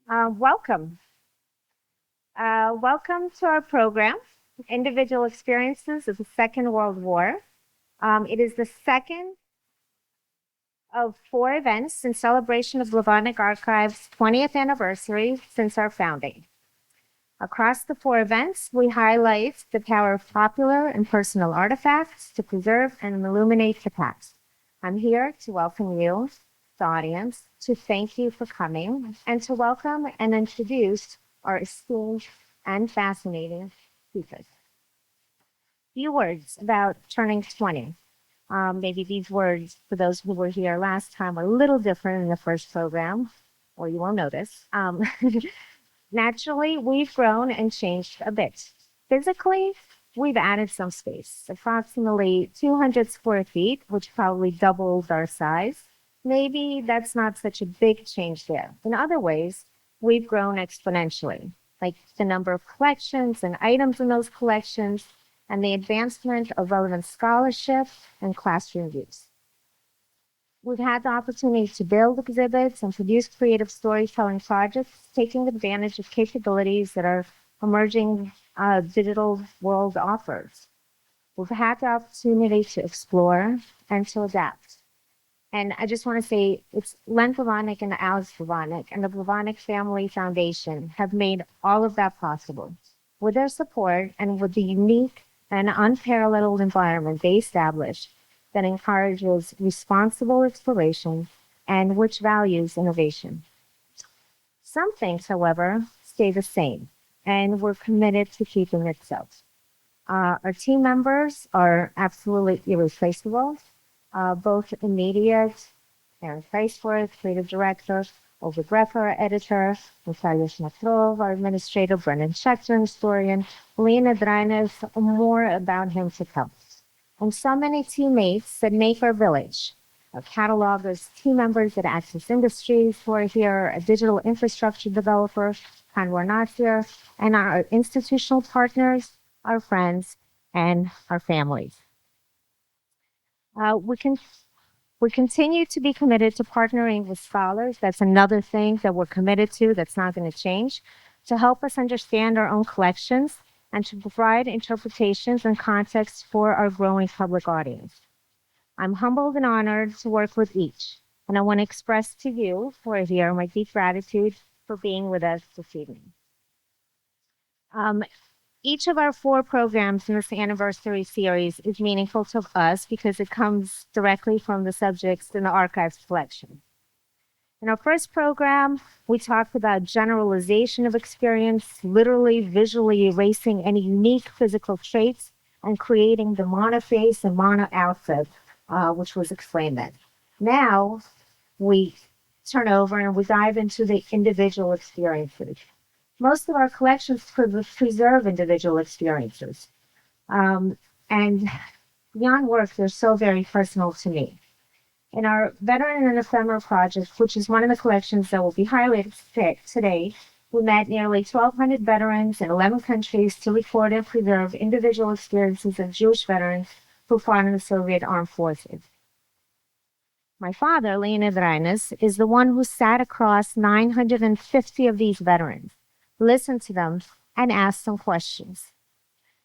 Welcome. Welcome to our program, Individual Experiences of the Second World War. It is the second of four events in celebration of Blavatnik Archive's 20th anniversary since our founding. Across the four events, we highlight the power of popular and personal artifacts to preserve and illuminate the past. I'm here to welcome you, the audience, to thank you for coming, and to welcome and introduce our esteemed and fascinating speakers. Few words about turning 20. Maybe these words, for those who were here last time, are a little different in the first program, or you won't notice. Naturally, we've grown and changed a bit. Physically, we've added some space, approximately 200 square feet, which probably doubles our size. Maybe that's not such a big change there. In other ways, we've grown exponentially, like the number of collections and items in those collections, and the advancement of relevant scholarship and classroom use. We've had the opportunity to build exhibits and produce creative storytelling projects, taking advantage of capabilities that our emerging digital world offers. We've had the opportunity to explore and to adapt. And I just want to say it's Len Blavatnik and Alex Blavatnik and the Blavatnik Family Foundation have made all of that possible. With their support and with the unique and unparalleled environment they established, that encourages responsible exploration and which values innovation. Some things, however, stay the same, and we're committed to keeping it so. Our team members are absolutely irreplaceable, both immediate, Aaron Kreisworth, creative director, Oleg, our editor, Natalia Shnetrov, our administrator, Brennan Schechter, historian, Polina, more about him to come. And so many teammates that make our village. Our catalogers, team members at Access Industries who are here, a digital infrastructure developer, Kanwar Nasir, and our institutional partners, our friends, and our families. We continue to be committed to partnering with scholars. That's another thing that we're committed to that's not going to change, to help us understand our own collections and to provide interpretations and context for our growing public audience. I'm humbled and honored to work with each, and I want to express to you who are here my deep gratitude for being with us this evening. Um, each of our four programs in this anniversary series is meaningful to us because it comes directly from the subjects in the archives collection. In our first program, we talked about generalization of experience, literally visually erasing any unique physical traits and creating the monoface and mono outfit, which was explained then. Now, we turn over and we dive into the individual experiences. Most of our collections preserve individual experiences. And beyond work, they're so very personal to me. In our Veteran and Ephemera project, which is one of the collections that will be highlighted today, we met nearly 1,200 veterans in 11 countries to record and preserve individual experiences of Jewish veterans who fought in the Soviet armed forces. My father, Leonid Reines, is the one who sat across 950 of these veterans, listened to them, and asked them questions.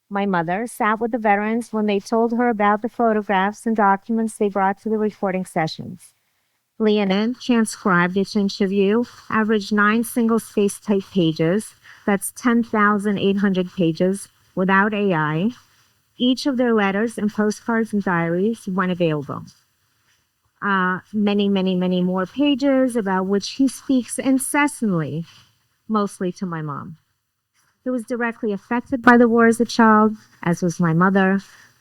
My mother sat with the veterans when they told her about the photographs and documents they brought to the recording sessions. Leonid transcribed each interview, averaged 9 single-space type pages, that's 10,800 pages, without AI. Each of their letters and postcards and diaries when available. Many more pages about which he speaks incessantly, mostly to my mom. He was directly affected by the war as a child, as was my mother,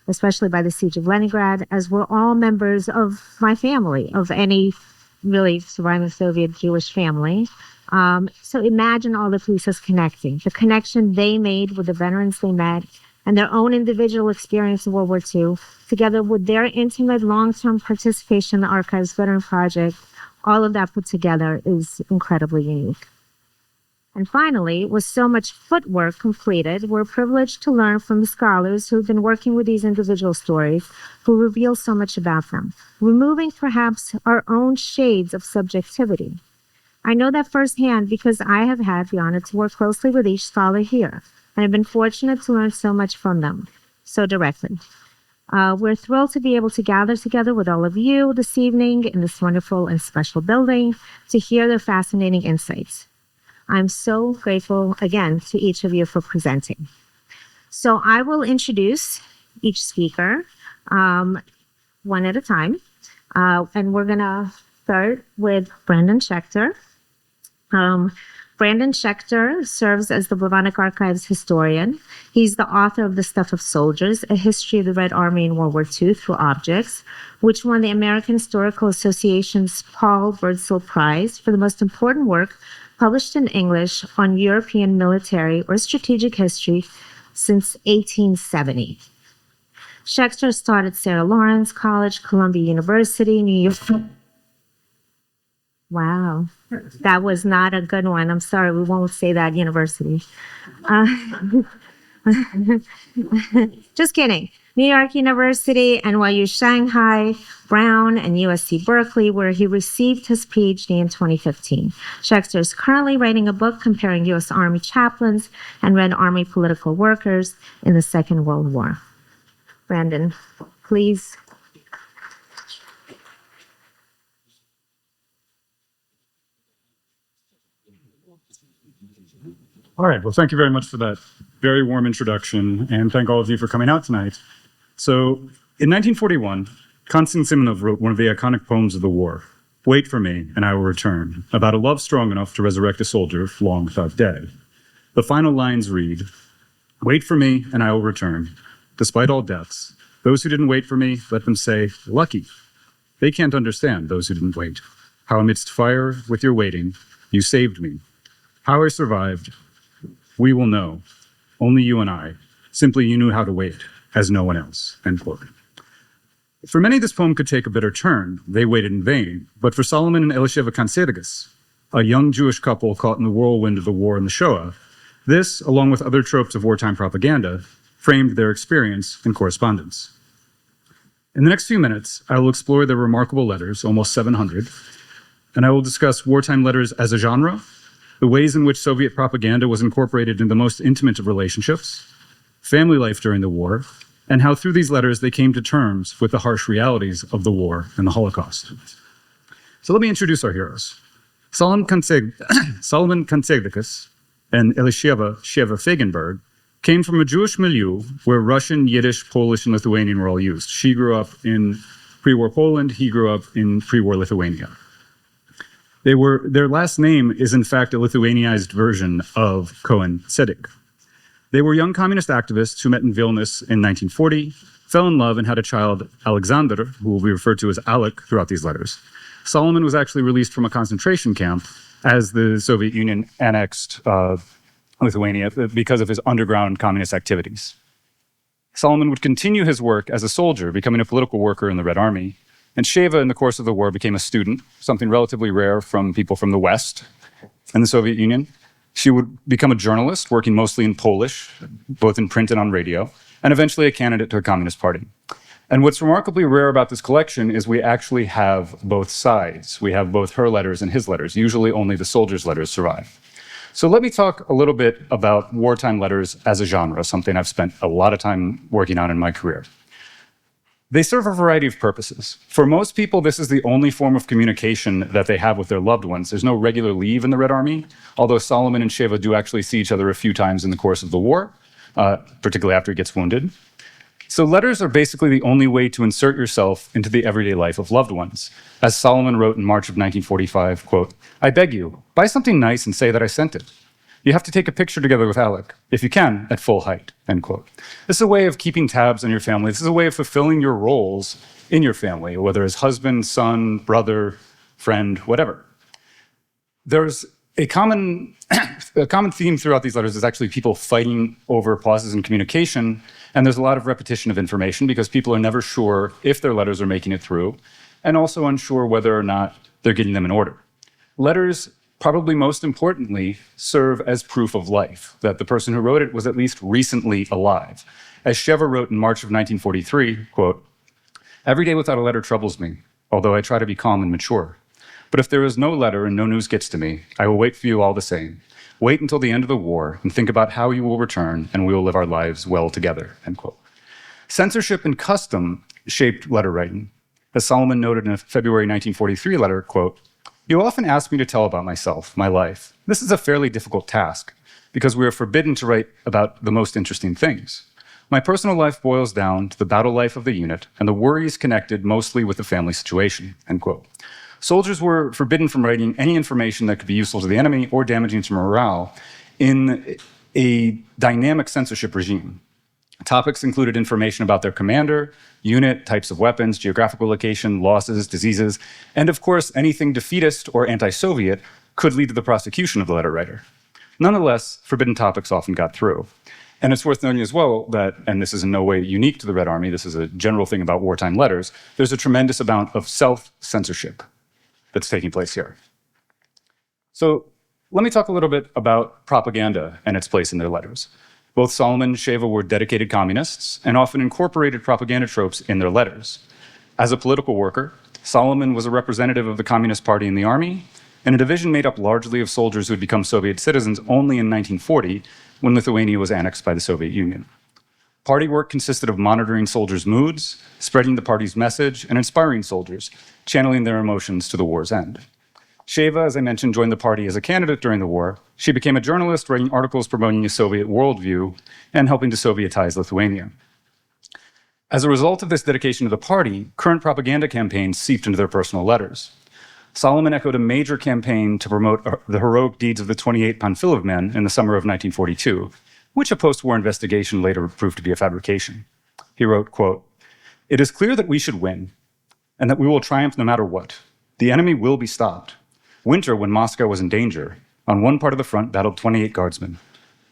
especially by the siege of Leningrad, as were all members of my family, of any really surviving Soviet Jewish family. So imagine all the pieces connecting, the connection they made with the veterans they met, and their own individual experience in World War II, together with their intimate long-term participation in the Archives Veteran Project. All of that put together is incredibly unique. And finally, with so much footwork completed, we're privileged to learn from the scholars who've been working with these individual stories, who reveal so much about them, removing perhaps our own shades of subjectivity. I know that firsthand because I have had the honor to work closely with each scholar here, and I've been fortunate to learn so much from them, so directly. We're thrilled to be able to gather together with all of you this evening in this wonderful and special building to hear their fascinating insights. I'm so grateful again to each of you for presenting. So I will introduce each speaker one at a time, and we're gonna start with Brandon Schechter. Brandon Schechter serves as the Blavatnik Archives historian. He's the author of The Stuff of Soldiers, A History of the Red Army in World War II Through Objects, which won the American Historical Association's Paul Birdsall Prize for the most important work published in English on European military or strategic history since 1870. Schechter taught at Sarah Lawrence College, Columbia University, New York. Wow, that was not a good one. I'm sorry, we won't say that university. Just kidding. New York University, NYU Shanghai, Brown, and USC Berkeley, where he received his PhD in 2015. Schechter is currently writing a book comparing U.S. Army chaplains and Red Army political workers in the Second World War. Brandon, please. All right, well, thank you very much for that very warm introduction, and thank all of you for coming out tonight. So, in 1941, Konstantin Simonov wrote one of the iconic poems of the war, Wait for Me, and I Will Return, about a love strong enough to resurrect a soldier long thought dead. The final lines read, Wait for me, and I will return, despite all deaths. Those who didn't wait for me, let them say, lucky. They can't understand those who didn't wait. How amidst fire, with your waiting, you saved me. How I survived, we will know. Only you and I. Simply you knew how to wait, as no one else. End quote. For many, this poem could take a bitter turn. They waited in vain. But for Solomon and Elisheva Kansedagas, a young Jewish couple caught in the whirlwind of the war and the Shoah, this, along with other tropes of wartime propaganda, framed their experience and correspondence. In the next few minutes, I will explore their remarkable letters, almost 700, and I will discuss wartime letters as a genre, the ways in which Soviet propaganda was incorporated in the most intimate of relationships, family life during the war, and how through these letters they came to terms with the harsh realities of the war and the Holocaust. So let me introduce our heroes. Solomon Kansedakas and Elisheva Fagenberg came from a Jewish milieu where Russian, Yiddish, Polish, and Lithuanian were all used. She grew up in pre-war Poland, he grew up in pre-war Lithuania. Their last name is in fact a Lithuanianized version of Cohen Tzedek. They were young communist activists who met in Vilnius in 1940, fell in love and had a child, Alexander, who will be referred to as Alec throughout these letters. Solomon was actually released from a concentration camp as the Soviet Union annexed Lithuania because of his underground communist activities. Solomon would continue his work as a soldier, becoming a political worker in the Red Army. And Sheva, in the course of the war, became a student, something relatively rare from people from the West and the Soviet Union. She would become a journalist, working mostly in Polish, both in print and on radio, and eventually a candidate to the Communist Party. And what's remarkably rare about this collection is we actually have both sides. We have both her letters and his letters. Usually only the soldiers' letters survive. So let me talk a little bit about wartime letters as a genre, something I've spent a lot of time working on in my career. They serve a variety of purposes. For most people, this is the only form of communication that they have with their loved ones. There's no regular leave in the Red Army, although Solomon and Sheva do actually see each other a few times in the course of the war, particularly after he gets wounded. So letters are basically the only way to insert yourself into the everyday life of loved ones. As Solomon wrote in March of 1945, quote, I beg you, buy something nice and say that I sent it. You have to take a picture together with Alec, if you can, at full height, end quote. This is a way of keeping tabs on your family. This is a way of fulfilling your roles in your family, whether as husband, son, brother, friend, whatever. There's a common theme throughout these letters is actually people fighting over pauses in communication, and there's a lot of repetition of information because people are never sure if their letters are making it through, and also unsure whether or not they're getting them in order. Letters, probably most importantly, serve as proof of life, that the person who wrote it was at least recently alive. As Sheva wrote in March of 1943, quote, every day without a letter troubles me, although I try to be calm and mature. But if there is no letter and no news gets to me, I will wait for you all the same. Wait until the end of the war and think about how you will return, and we will live our lives well together, end quote. Censorship and custom shaped letter writing. As Solomon noted in a February 1943 letter, quote, "You often ask me to tell about myself, my life. This is a fairly difficult task, because we are forbidden to write about the most interesting things. My personal life boils down to the battle life of the unit and the worries connected mostly with the family situation," end quote. Soldiers were forbidden from writing any information that could be useful to the enemy or damaging to morale in a dynamic censorship regime. Topics included information about their commander, unit, types of weapons, geographical location, losses, diseases, and of course, anything defeatist or anti-Soviet could lead to the prosecution of the letter writer. Nonetheless, forbidden topics often got through. And it's worth noting as well that, and this is in no way unique to the Red Army, this is a general thing about wartime letters, there's a tremendous amount of self-censorship that's taking place here. So let me talk a little bit about propaganda and its place in their letters. Both Solomon and Schechter were dedicated communists and often incorporated propaganda tropes in their letters. As a political worker, Solomon was a representative of the Communist Party in the army, and a division made up largely of soldiers who had become Soviet citizens only in 1940, when Lithuania was annexed by the Soviet Union. Party work consisted of monitoring soldiers' moods, spreading the party's message, and inspiring soldiers, channeling their emotions to the war's end. Schechter, as I mentioned, joined the party as a candidate during the war. She became a journalist, writing articles promoting a Soviet worldview and helping to Sovietize Lithuania. As a result of this dedication to the party, current propaganda campaigns seeped into their personal letters. Solomon echoed a major campaign to promote the heroic deeds of the 28 Panfilov men in the summer of 1942, which a post-war investigation later proved to be a fabrication. He wrote, quote, "It is clear that we should win, and that we will triumph no matter what. The enemy will be stopped. Winter, when Moscow was in danger, on one part of the front battled 28 guardsmen.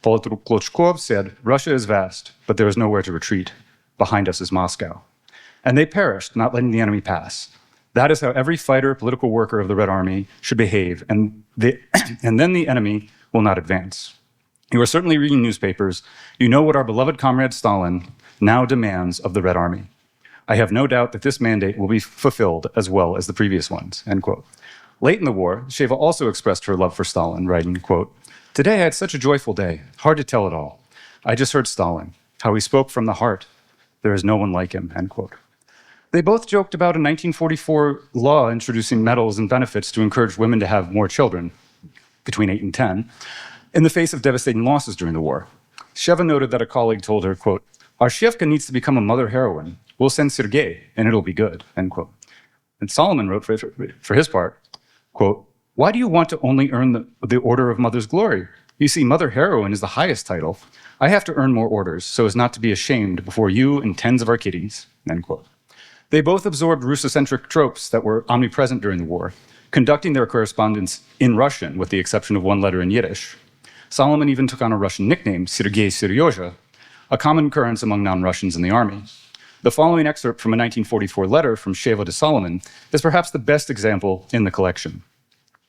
Politrukhov said, 'Russia is vast, but there is nowhere to retreat. Behind us is Moscow.' And they perished, not letting the enemy pass. That is how every fighter, political worker of the Red Army should behave, and then the enemy will not advance. You are certainly reading newspapers. You know what our beloved comrade Stalin now demands of the Red Army. I have no doubt that this mandate will be fulfilled as well as the previous ones," end quote. Late in the war, Schechter also expressed her love for Stalin, writing, quote, "Today I had such a joyful day, hard to tell it all. I just heard Stalin, how he spoke from the heart. There is no one like him," end quote. They both joked about a 1944 law introducing medals and benefits to encourage women to have more children, between 8 and 10, in the face of devastating losses during the war. Schechter noted that a colleague told her, quote, "Our Shevka needs to become a mother heroine. We'll send Sergei, and it'll be good," end quote. And Solomon wrote for his part, quote, "Why do you want to only earn the Order of Mother's Glory? You see, Mother Heroine is the highest title. I have to earn more orders so as not to be ashamed before you and tens of our kiddies," end quote. They both absorbed Russocentric tropes that were omnipresent during the war, conducting their correspondence in Russian, with the exception of one letter in Yiddish. Solomon even took on a Russian nickname, Sergei Seryoja, a common occurrence among non-Russians in the army. The following excerpt from a 1944 letter from Schechter to Solomon is perhaps the best example in the collection.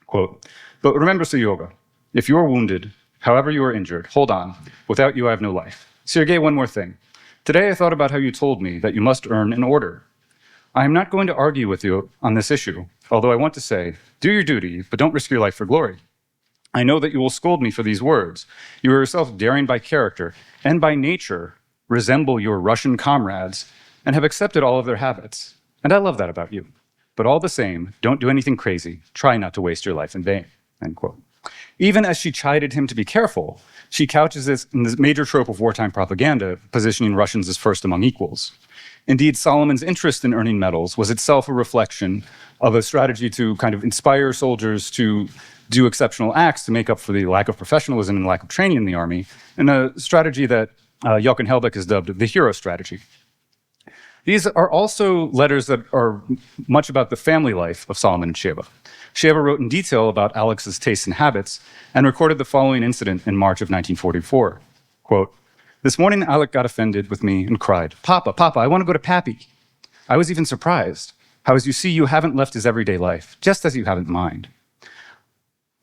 Quote, "But remember, Seryoga, if you are wounded, however you are injured, hold on. Without you, I have no life. Sergei, one more thing. Today I thought about how you told me that you must earn an order. I am not going to argue with you on this issue, although I want to say, do your duty, but don't risk your life for glory. I know that you will scold me for these words. You are yourself daring by character and by nature resemble your Russian comrades and have accepted all of their habits. And I love that about you. But all the same, don't do anything crazy. Try not to waste your life in vain," end quote. Even as she chided him to be careful, she couches this in this major trope of wartime propaganda, positioning Russians as first among equals. Indeed, Solomon's interest in earning medals was itself a reflection of a strategy to kind of inspire soldiers to do exceptional acts to make up for the lack of professionalism and lack of training in the army, and a strategy that Jochen Hellbeck has dubbed the hero strategy. These are also letters that are much about the family life of Solomon and Schechter. Schechter wrote in detail about Alex's tastes and habits and recorded the following incident in March of 1944. Quote, "This morning, Alec got offended with me and cried, 'Papa, Papa, I want to go to Pappy.' I was even surprised. How, as you see, you haven't left his everyday life, just as you haven't mine.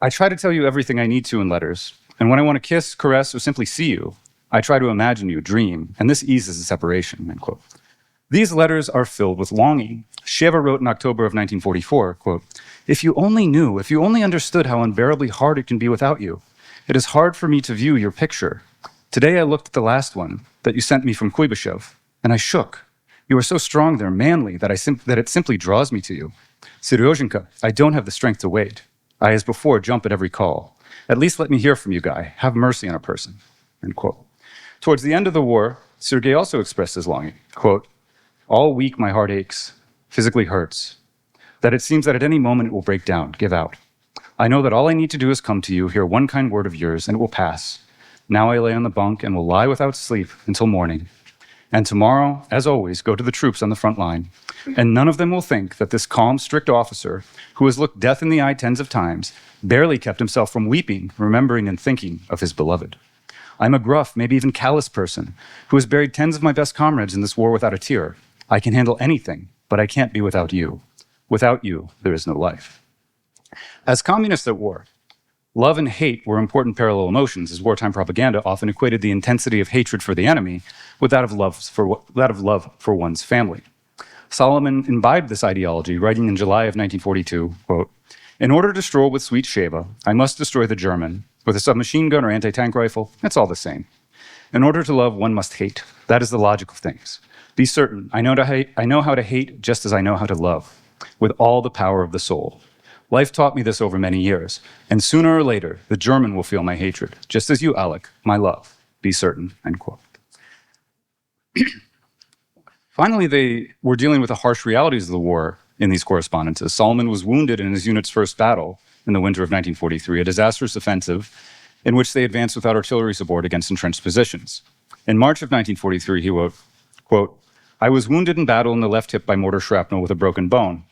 I try to tell you everything I need to in letters, and when I want to kiss, caress, or simply see you, I try to imagine you, dream, and this eases the separation," end quote. These letters are filled with longing. Schechter wrote in October of 1944, quote, "If you only knew, if you only understood how unbearably hard it can be without you. It is hard for me to view your picture. Today I looked at the last one that you sent me from Kuibyshev, and I shook. You are so strong there, manly, that it simply draws me to you. Seryozhenka, I don't have the strength to wait. I, as before, jump at every call. At least let me hear from you, Guy. Have mercy on a person." End quote. Towards the end of the war, Sergei also expressed his longing, quote, "All week my heart aches, physically hurts, that it seems that at any moment it will break down, give out. I know that all I need to do is come to you, hear one kind word of yours, and it will pass. Now I lay on the bunk and will lie without sleep until morning. And tomorrow, as always, go to the troops on the front line, and none of them will think that this calm, strict officer, who has looked death in the eye tens of times, barely kept himself from weeping, remembering and thinking of his beloved. I'm a gruff, maybe even callous person, who has buried tens of my best comrades in this war without a tear. I can handle anything, but I can't be without you. Without you, there is no life." As communists at war, love and hate were important parallel emotions, as wartime propaganda often equated the intensity of hatred for the enemy with that of love for one's family. Solomon imbibed this ideology, writing in July of 1942, quote, "In order to stroll with sweet Sheva, I must destroy the German. With a submachine gun or anti-tank rifle, it's all the same. In order to love, one must hate. That is the logic of things. Be certain, I know how to hate just as I know how to love, with all the power of the soul. Life taught me this over many years, and sooner or later, the German will feel my hatred, just as you, Oleg, my love. Be certain," end quote. Finally, they were dealing with the harsh realities of the war in these correspondences. Solomon was wounded in his unit's first battle in the winter of 1943, a disastrous offensive in which they advanced without artillery support against entrenched positions. In March of 1943, he wrote, quote, "I was wounded in battle in the left hip by mortar shrapnel with a broken bone.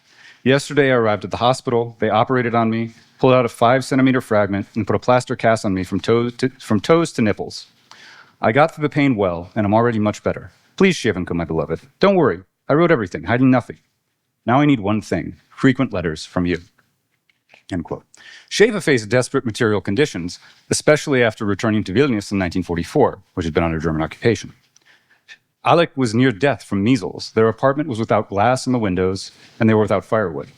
Yesterday, I arrived at the hospital. They operated on me, pulled out a 5-centimeter fragment, and put a plaster cast on me from toes to nipples. I got through the pain well, and I'm already much better. Please, Shevenka, my beloved, don't worry. I wrote everything, hiding nothing. Now I need one thing, frequent letters from you." End quote. Sheva faced desperate material conditions, especially after returning to Vilnius in 1944, which had been under German occupation. Oleg was near death from measles. Their apartment was without glass in the windows, and they were without firewood.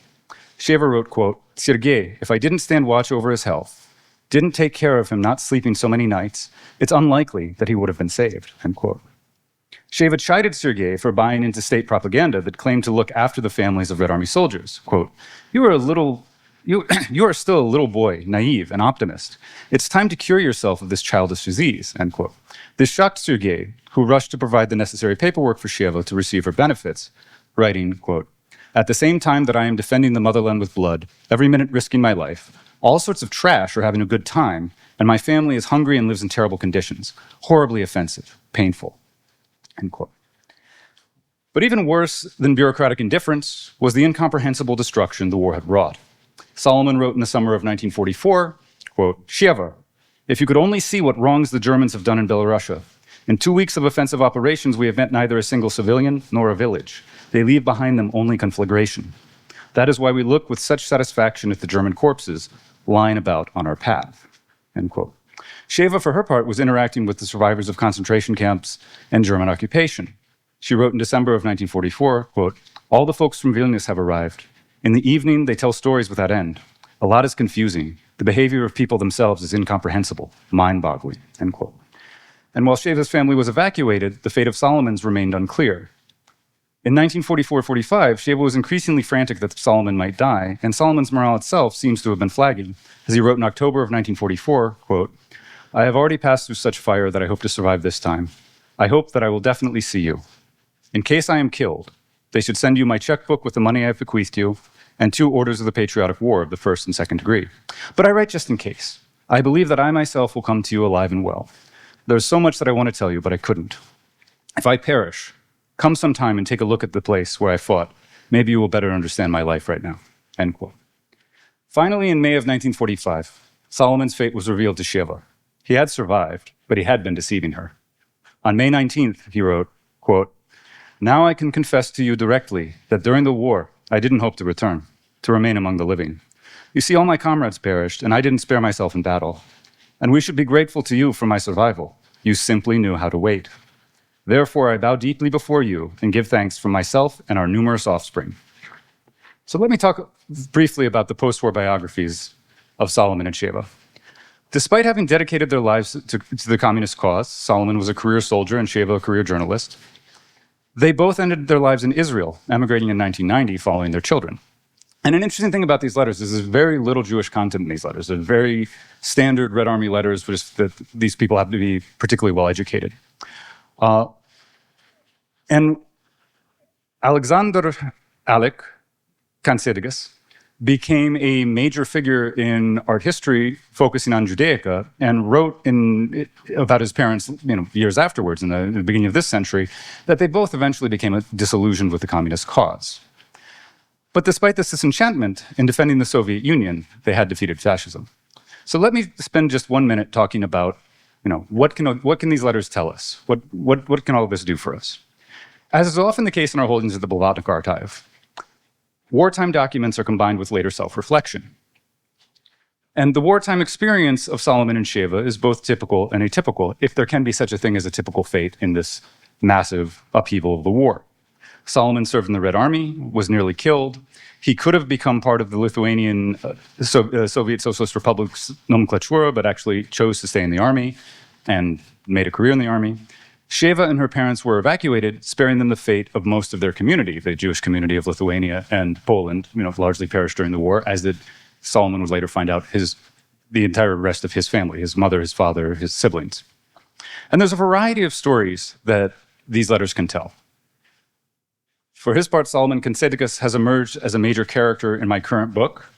Sheva wrote, quote, "Sergei, if I didn't stand watch over his health, didn't take care of him not sleeping so many nights, it's unlikely that he would have been saved," end quote. Sheva chided Sergei for buying into state propaganda that claimed to look after the families of Red Army soldiers. Quote, you are still a little boy, naive and optimist. It's time to cure yourself of this childish disease," end quote. This shocked Sergei, who rushed to provide the necessary paperwork for Sheva to receive her benefits, writing, quote, "At the same time that I am defending the motherland with blood, every minute risking my life, all sorts of trash are having a good time, and my family is hungry and lives in terrible conditions. Horribly offensive, painful," end quote. But even worse than bureaucratic indifference was the incomprehensible destruction the war had wrought. Solomon wrote in the summer of 1944, quote, "Sheva, if you could only see what wrongs the Germans have done in Belarusia. In 2 weeks of offensive operations, we have met neither a single civilian nor a village. They leave behind them only conflagration. That is why we look with such satisfaction at the German corpses lying about on our path," end quote. Sheva, for her part, was interacting with the survivors of concentration camps and German occupation. She wrote in December of 1944, quote, "All the folks from Vilnius have arrived. In the evening, they tell stories without end. A lot is confusing. The behavior of people themselves is incomprehensible, mind-boggling," end quote. And while Sheva's family was evacuated, the fate of Solomon's remained unclear. In 1944-45, Sheva was increasingly frantic that Solomon might die, and Solomon's morale itself seems to have been flagging, as he wrote in October of 1944, quote, "I have already passed through such fire that I hope to survive this time. I hope that I will definitely see you. In case I am killed, they should send you my checkbook with the money I have bequeathed you, and 2 orders of the Patriotic War of the 1st and 2nd degree. But I write just in case. I believe that I myself will come to you alive and well. There's so much that I want to tell you, but I couldn't. If I perish, come sometime and take a look at the place where I fought. Maybe you will better understand my life right now," end quote. Finally, in May of 1945, Solomon's fate was revealed to Sheva. He had survived, but he had been deceiving her. On May 19th, he wrote, quote, "Now I can confess to you directly that during the war, I didn't hope to return, to remain among the living. You see, all my comrades perished, and I didn't spare myself in battle. And we should be grateful to you for my survival. You simply knew how to wait. Therefore, I bow deeply before you and give thanks for myself and our numerous offspring. So let me talk briefly about the post-war biographies of Solomon and Sheva. Despite having dedicated their lives to the communist cause, Solomon was a career soldier and Sheva a career journalist. They both ended their lives in Israel, emigrating in 1990 following their children. And an interesting thing about these letters is there's very little Jewish content in these letters. They're very standard Red Army letters, which is that these people have to be particularly well educated. And Alexander Alec Kansedegas became a major figure in art history, focusing on Judaica, and wrote about his parents, years afterwards, in the beginning of this century, that they both eventually became disillusioned with the communist cause. But despite this disenchantment, in defending the Soviet Union, they had defeated fascism. So let me spend just 1 minute talking about, what can these letters tell us? What can all of this do for us? As is often the case in our holdings of the Blavatnik archive, wartime documents are combined with later self-reflection. And the wartime experience of Solomon and Sheva is both typical and atypical, if there can be such a thing as a typical fate in this massive upheaval of the war. Solomon served in the Red Army, was nearly killed. He could have become part of the Lithuanian Soviet Socialist Republic's nomenclatura, but actually chose to stay in the army and made a career in the army. Sheva and her parents were evacuated, sparing them the fate of most of their community. The Jewish community of Lithuania and Poland, largely perished during the war, as did Solomon would later find out the entire rest of his family, his mother, his father, his siblings. And there's a variety of stories that these letters can tell. For his part, Solomon Kansedegas has emerged as a major character in my current book.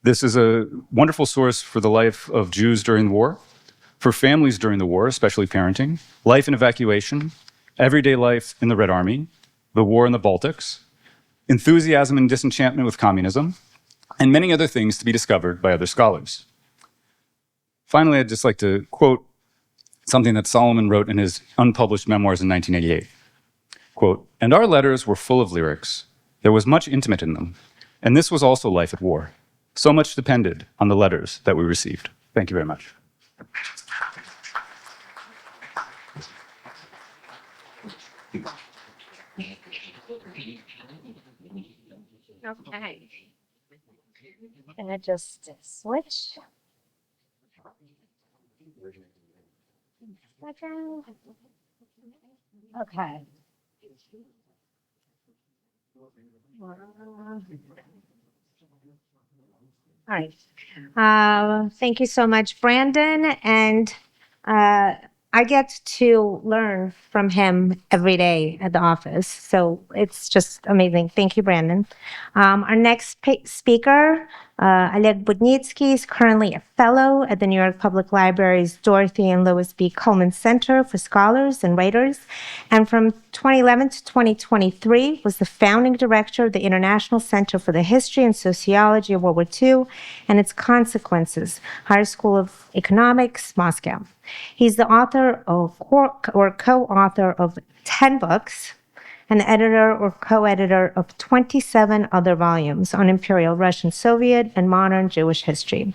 This is a wonderful source for the life of Jews during the war, for families during the war, especially parenting, life in evacuation, everyday life in the Red Army, the war in the Baltics, enthusiasm and disenchantment with communism, and many other things to be discovered by other scholars. Finally, I'd just like to quote something that Solomon wrote in his unpublished memoirs in 1988. Quote, "And our letters were full of lyrics. There was much intimate in them. And this was also life at war. So much depended on the letters that we received." Thank you very much. Okay. And I just switch. Second. Okay. All right. Thank you so much, Brandon. And I get to learn from him every day at the office. So it's just amazing. Thank you, Brandon. Our next speaker, Oleg Budnitskii, is currently a fellow at the New York Public Library's Dorothy and Louis B. Cullman Center for Scholars and Writers, and from 2011 to 2023 was the founding director of the International Center for the History and Sociology of World War II and its Consequences, Higher School of Economics, Moscow. He's the author of or co-author of 10 books, and editor or co-editor of 27 other volumes on Imperial Russian, Soviet, and modern Jewish history.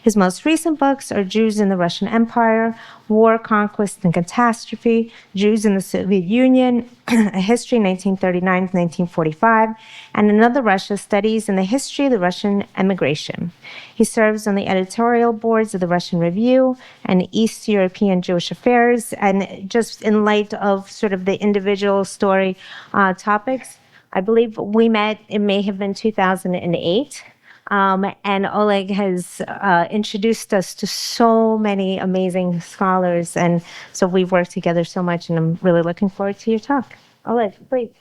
His most recent books are Jews in the Russian Empire, War, Conquest, and Catastrophe, Jews in the Soviet Union, A History 1939-1945, and Another Russia, Studies in the History of the Russian Emigration. He serves on the editorial boards of the Russian Review and East European Jewish Affairs, and just in light of sort of the individual story topics, I believe we met, it may have been 2008, and Oleg has introduced us to so many amazing scholars, and so we've worked together so much, and I'm really looking forward to your talk. Oleg, please.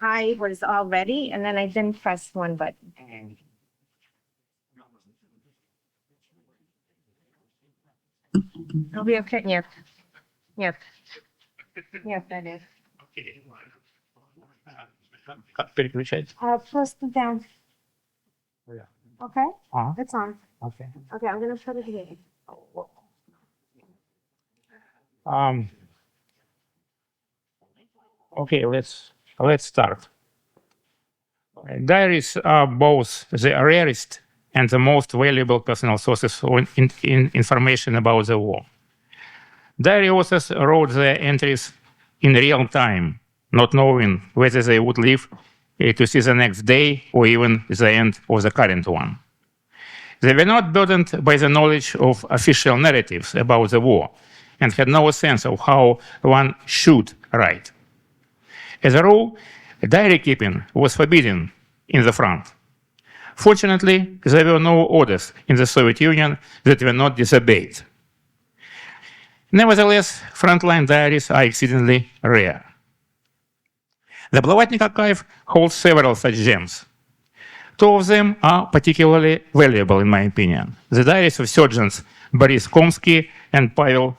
I was all ready, and then I didn't press one button. It'll be okay. Yep. Yep. Yep, that is. Переключать. Press it down. Okay? Ага. It's on. Okay. Okay, I'm gonna put it here. Okay, let's start. Diaries are both the rarest and the most valuable personal sources of information about the war. Diary authors wrote their entries in real time, not knowing whether they would live to see the next day or even the end of the current one. They were not burdened by the knowledge of official narratives about the war and had no sense of how one should write. As a rule, diary keeping was forbidden in the front. Fortunately, there were no orders in the Soviet Union that were not disobeyed. Nevertheless, frontline diaries are exceedingly rare. The Blavatnik archive holds several such gems. Two of them are particularly valuable, in my opinion. The diaries of surgeons Boris Komsky and Pavel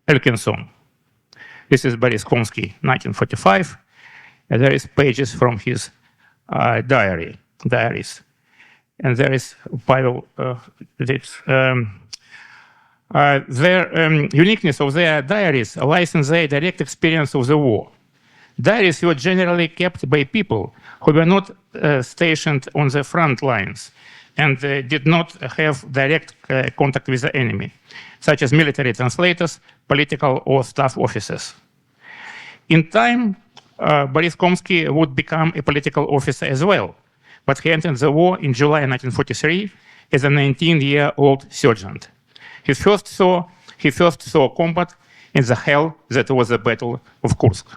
Elkinson. This is Boris Komsky, 1945. And there is pages from his diaries. And there is Pavel. Their uniqueness of their diaries lies in their direct experience of the war. Diaries were generally kept by people who were not stationed on the front lines and did not have direct contact with the enemy, such as military translators, political or staff officers. In time, Boris Komsky would become a political officer as well, but he entered the war in July 1943 as a 19-year-old sergeant. He first saw combat in the hell that was the Battle of Kursk.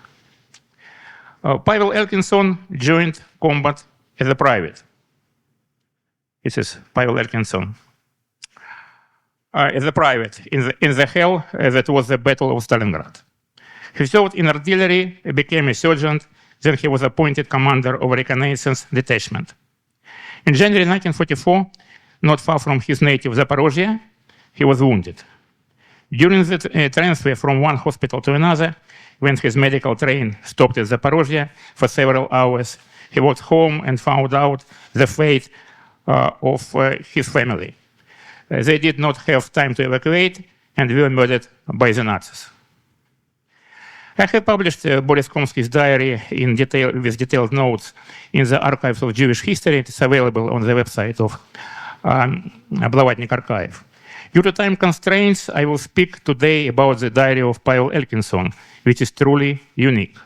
Pavel Elkinson joined combat as a private. This is Pavel Elkinson. As a private in the hell that was the Battle of Stalingrad. He served in artillery, became a sergeant, then he was appointed commander of a reconnaissance detachment. In January 1944, not far from his native Zaporozhye, he was wounded. During the transfer from one hospital to another, when his medical train stopped at Zaporozhye for several hours, he walked home and found out the fate of his family. They did not have time to evacuate and were murdered by the Nazis. I have published Boris Komsky's diary in detail, with detailed notes in the Archives of Jewish History. It is available on the website of Blavatnik Archive. Due to time constraints, I will speak today about the diary of Pavel Elkinson, which is truly unique.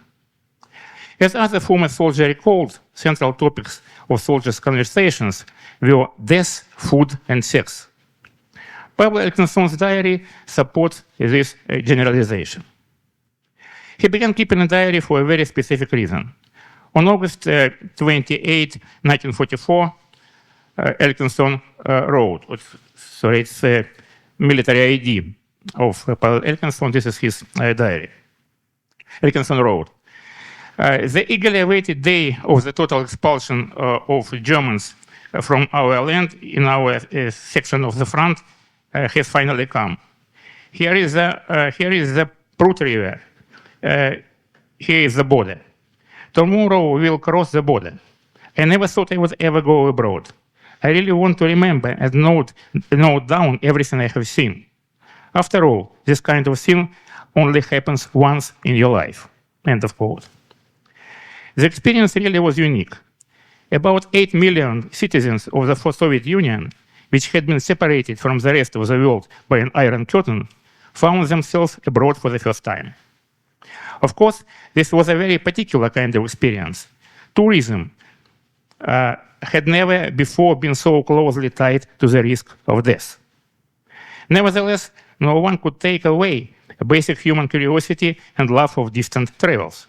As other former soldiers recalled, central topics of soldiers' conversations were death, food, and sex. Pavel Elkinson's diary supports this generalization. He began keeping a diary for a very specific reason. On August 28, 1944, Elkinson wrote, it's a military ID of Pavel Elkinson. This is his diary. Elkinson wrote, the eagerly awaited day of the total expulsion of Germans from our land in our section of the front has finally come. Here is the Prut River. Here is the border. Tomorrow we will cross the border. I never thought I would ever go abroad. I really want to remember and note down everything I have seen. After all, this kind of thing only happens once in your life. End of quote. The experience really was unique. About 8 million citizens of the Soviet Union, which had been separated from the rest of the world by an iron curtain, found themselves abroad for the first time. Of course, this was a very particular kind of experience. Tourism had never before been so closely tied to the risk of death. Nevertheless, no one could take away a basic human curiosity and love of distant travels.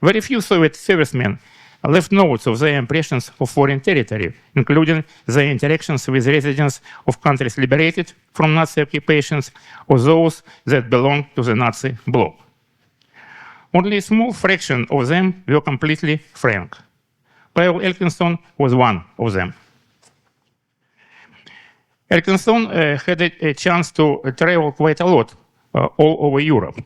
Very few Soviet servicemen left notes of their impressions of foreign territory, including their interactions with residents of countries liberated from Nazi occupations or those that belonged to the Nazi bloc. Only a small fraction of them were completely frank. Pavel Elkinson was one of them. Elkinson had a chance to travel quite a lot all over Europe.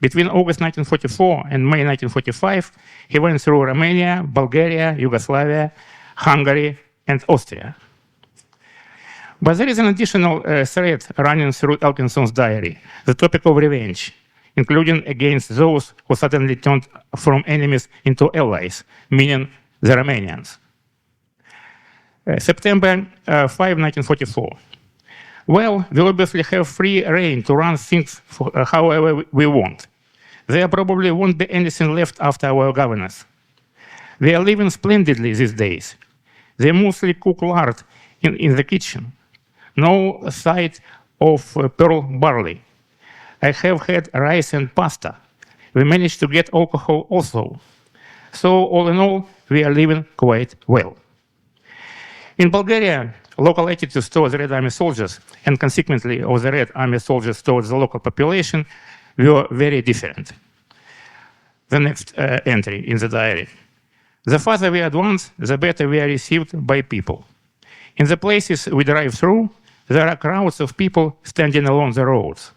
Between August 1944 and May 1945, he went through Romania, Bulgaria, Yugoslavia, Hungary, and Austria. But there is an additional thread running through Elkinson's diary, the topic of revenge, including against those who suddenly turned from enemies into allies, meaning the Romanians. September 5, 1944. Well, we obviously have free reign to run things however we want. There probably won't be anything left after our governors. They are living splendidly these days. They mostly cook lard in the kitchen. No sight of pearl barley. I have had rice and pasta. We managed to get alcohol also. So all in all, we are living quite well. In Bulgaria, local attitudes towards Red Army soldiers, and consequently of the Red Army soldiers towards the local population, were very different. The next entry in the diary. The farther we advance, the better we are received by people. In the places we drive through, there are crowds of people standing along the roads.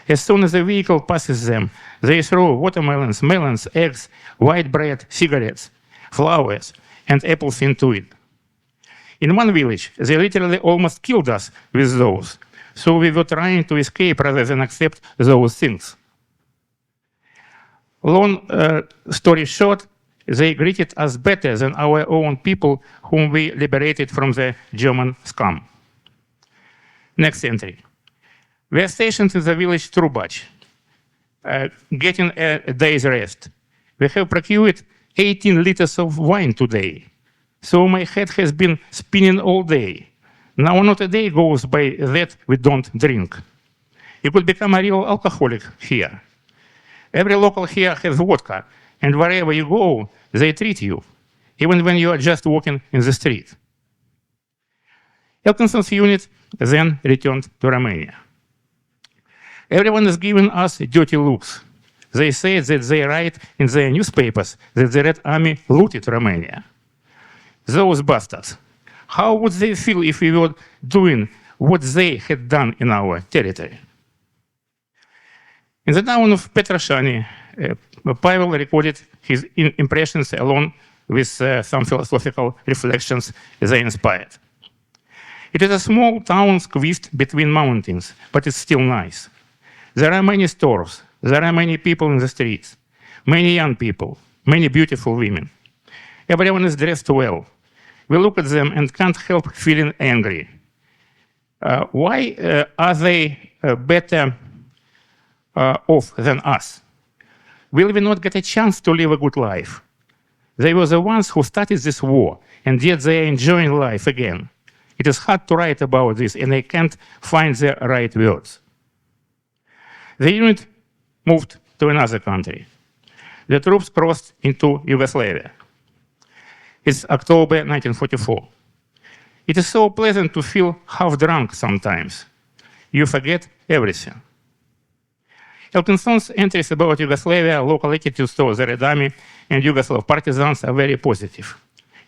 As soon as the vehicle passes them, they throw watermelons, melons, eggs, white bread, cigarettes, flowers, and apples into it. In one village, they literally almost killed us with those, so we were trying to escape rather than accept those things. Long story short, they greeted us better than our own people whom we liberated from the German scum. Next entry. We are stationed in the village Trubach, getting a day's rest. We have procured 18 liters of wine today, so my head has been spinning all day. Now not a day goes by that we don't drink. You could become a real alcoholic here. Every local here has vodka, and wherever you go, they treat you, even when you are just walking in the street. Elkinson's unit then returned to Romania. Everyone is giving us dirty looks. They say that they write in their newspapers that the Red Army looted Romania. Those bastards. How would they feel if we were doing what they had done in our territory? In the town of Petroshani, Pavel recorded his impressions along with some philosophical reflections they inspired. It is a small town squeezed between mountains, but it's still nice. There are many stores, there are many people in the streets, many young people, many beautiful women. Everyone is dressed well. We look at them and can't help feeling angry. Why are they better off than us? Will we not get a chance to live a good life? They were the ones who started this war, and yet they are enjoying life again. It is hard to write about this, and I can't find the right words. The unit moved to another country. The troops crossed into Yugoslavia. It's October 1944. It is so pleasant to feel half drunk sometimes. You forget everything. Elkinson's entries about Yugoslavia, local attitudes towards the Red Army, and Yugoslav partisans are very positive.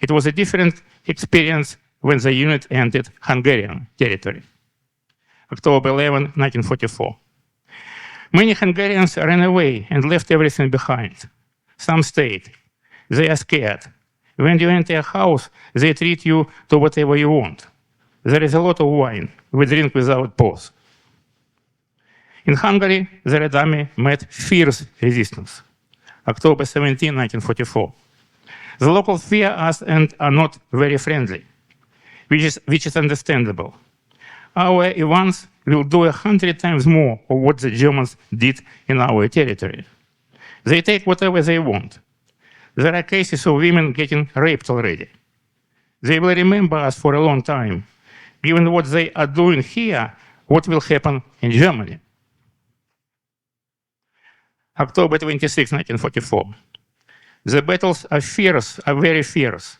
It was a different experience when the unit entered Hungarian territory. October 11, 1944. Many Hungarians ran away and left everything behind. Some stayed. They are scared. When you enter a house, they treat you to whatever you want. There is a lot of wine. We drink without pause. In Hungary, the Red Army met fierce resistance. October 17, 1944. The locals fear us and are not very friendly, which is understandable. Our Ivans will do 100 times more of what the Germans did in our territory. They take whatever they want. There are cases of women getting raped already. They will remember us for a long time. Given what they are doing here, what will happen in Germany? October 26, 1944. The battles are fierce, are very fierce.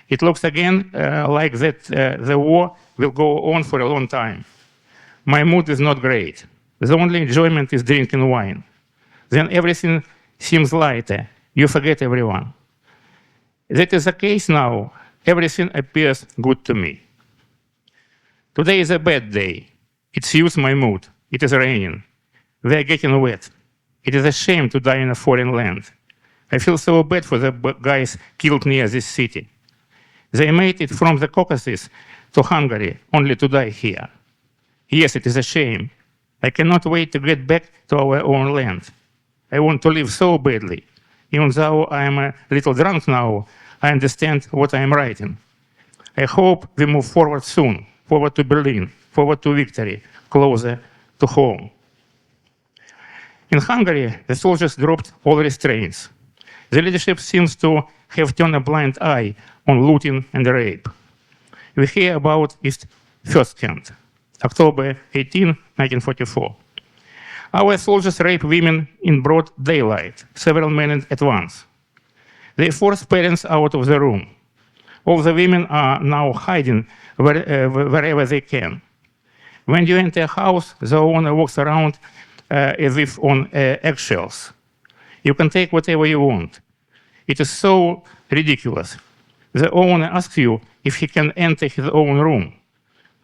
It looks again like that the war will go on for a long time. My mood is not great. The only enjoyment is drinking wine. Then everything seems lighter. You forget everyone. That is the case now. Everything appears good to me. Today is a bad day. It suits my mood. It is raining. We are getting wet. It is a shame to die in a foreign land. I feel so bad for the guys killed near this city. They made it from the Caucasus to Hungary only to die here. Yes, it is a shame. I cannot wait to get back to our own land. I want to live so badly. Even though I am a little drunk now, I understand what I am writing. I hope we move forward soon, forward to Berlin, forward to victory, closer to home. In Hungary, the soldiers dropped all restraints. The leadership seems to have turned a blind eye on looting and rape. We hear about it firsthand. October 18, 1944. Our soldiers rape women in broad daylight, several men at once. They force parents out of the room. All the women are now hiding wherever they can. When you enter a house, the owner walks around as if on eggshells. You can take whatever you want. It is so ridiculous. The owner asks you if he can enter his own room.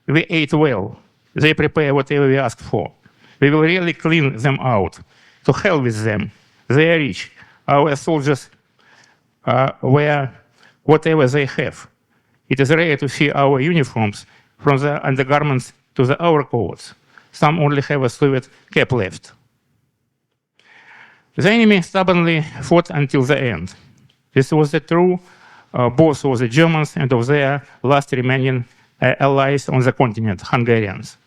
We ate well. They prepare whatever we ask for. We will really clean them out. To hell with them. They are rich. Our soldiers wear whatever they have. It is rare to see our uniforms, from the undergarments to the overcoats. Some only have a Soviet cap left. The enemy stubbornly fought until the end. This was true both of the Germans and of their last remaining allies on the continent, Hungarians.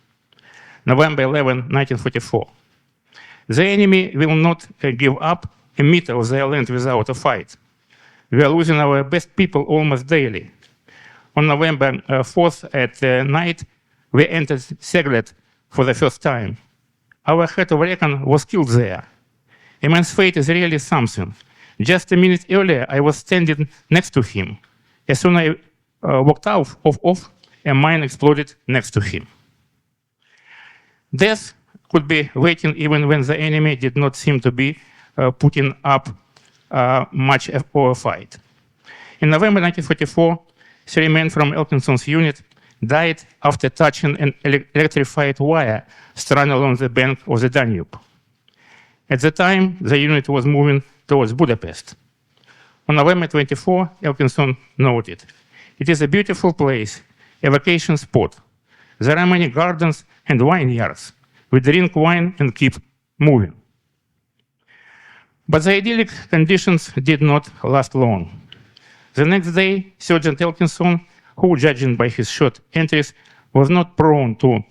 November 11, 1944. The enemy will not give up a meter of their land without a fight. We are losing our best people almost daily. On November 4th at night, we entered Seglet for the first time. Our head of recon was killed there. A man's fate is really something. Just a minute earlier, I was standing next to him. As soon as I walked off, a mine exploded next to him. Death could be waiting even when the enemy did not seem to be putting up much of a fight. In November 1944, 3 men from Elkinson's unit died after touching an electrified wire strung along the bank of the Danube. At the time, the unit was moving towards Budapest. On November 24, Elkinson noted, "It is a beautiful place, a vacation spot. There are many gardens and vineyards. We drink wine and keep moving." But the idyllic conditions did not last long. The next day, Sergeant Elkinson, who, judging by his short entries, was not prone to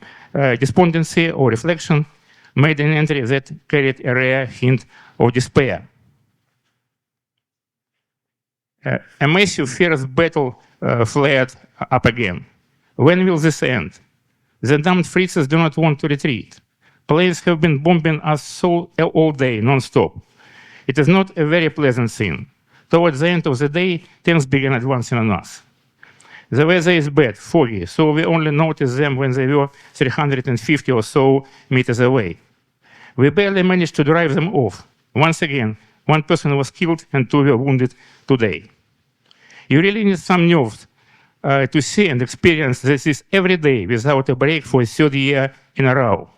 despondency or reflection, made an entry that carried a rare hint of despair. A massive, fierce battle flared up again. When will this end? The damned Fritzes do not want to retreat. Planes have been bombing us so all day, non-stop. It is not a very pleasant scene. Towards the end of the day, tanks began advancing on us. The weather is bad, foggy, so we only noticed them when they were 350 or so meters away. We barely managed to drive them off. Once again, 1 person was killed and 2 were wounded today. You really need some nerves to see and experience this every day without a break for a 3rd year in a row.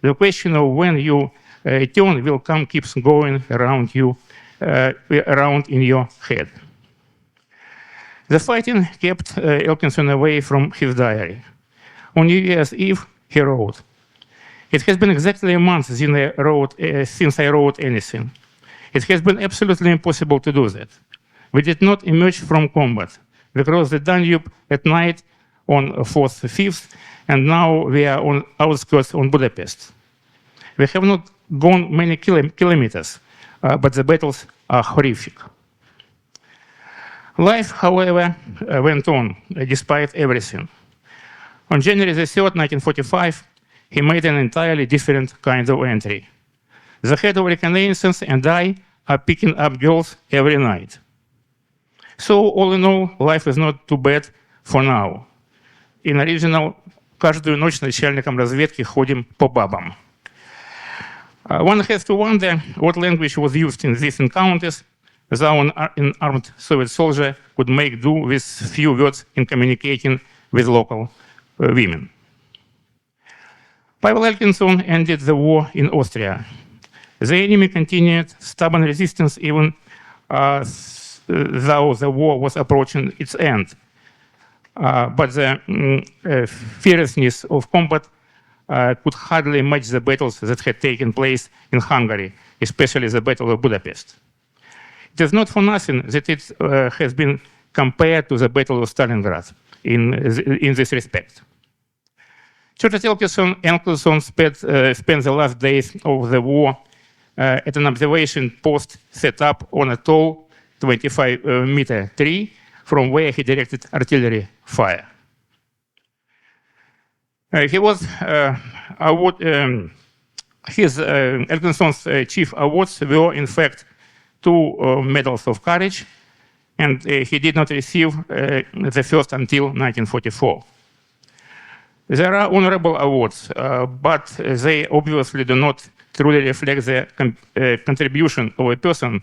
The question of when you turn will come keeps going around in your head. The fighting kept Elkinson away from his diary. On New Year's Eve, he wrote, "It has been exactly a month since I wrote anything. It has been absolutely impossible to do that. We did not emerge from combat. We crossed the Danube at night on 4th, 5th, and now we are on outskirts on Budapest. We have not gone many kilometers, but the battles are horrific." Life, however, went on, despite everything. On January the 3rd, 1945, he made an entirely different kind of entry. "The head of reconnaissance and I are picking up girls every night. So, all in all, life is not too bad for now. In original, каждую ночь с начальником разведки ходим по бабам." One has to wonder what language was used in these encounters, though an armed Soviet soldier could make do with few words in communicating with local women. Pavel Elkinson ended the war in Austria. The enemy continued stubborn resistance even though the war was approaching its end. But the fierceness of combat could hardly match the battles that had taken place in Hungary, especially the Battle of Budapest. It is not for nothing that it has been compared to the Battle of Stalingrad in this respect. Church Elkinson spent the last days of the war at an observation post set up on a tall 25-meter tree from where he directed artillery fire. Elkinson's chief awards were, in fact, 2 medals of courage, and he did not receive the first until 1944. There are honorable awards, but they obviously do not truly reflect the contribution of a person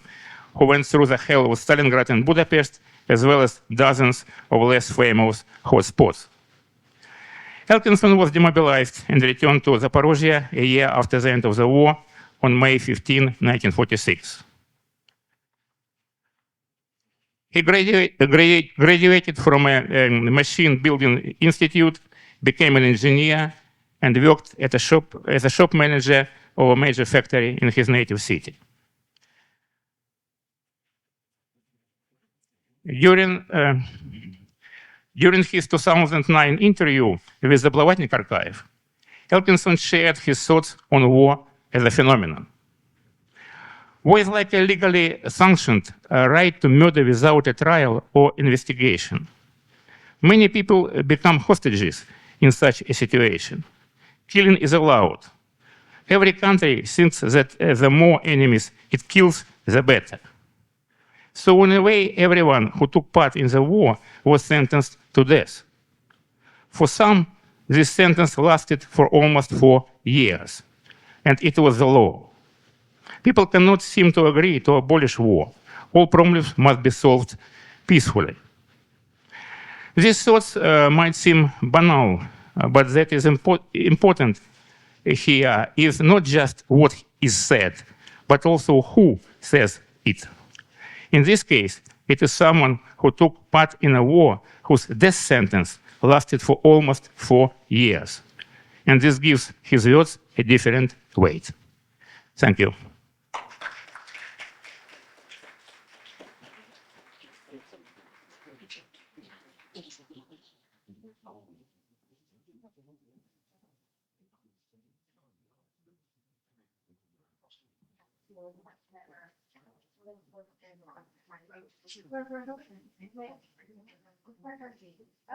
who went through the hell of Stalingrad and Budapest, as well as dozens of less famous hotspots. Elkinson was demobilized and returned to Zaporozhye a year after the end of the war on May 15, 1946. He graduated from a machine building institute, became an engineer, and worked at as a shop manager of a major factory in his native city. During his 2009 interview with the Blavatnik archive, Elkinson shared his thoughts on war as a phenomenon. War is like a legally sanctioned right to murder without a trial or investigation. Many people become hostages in such a situation. Killing is allowed. Every country thinks that the more enemies it kills, the better. So in a way, everyone who took part in the war was sentenced to death. For some, this sentence lasted for almost 4 years, and it was the law. People cannot seem to agree to abolish war. All problems must be solved peacefully. These thoughts might seem banal, but that is important here is not just what is said, but also who says it. In this case, it is someone who took part in a war whose death sentence lasted for almost 4 years. And this gives his words a different weight. Thank you.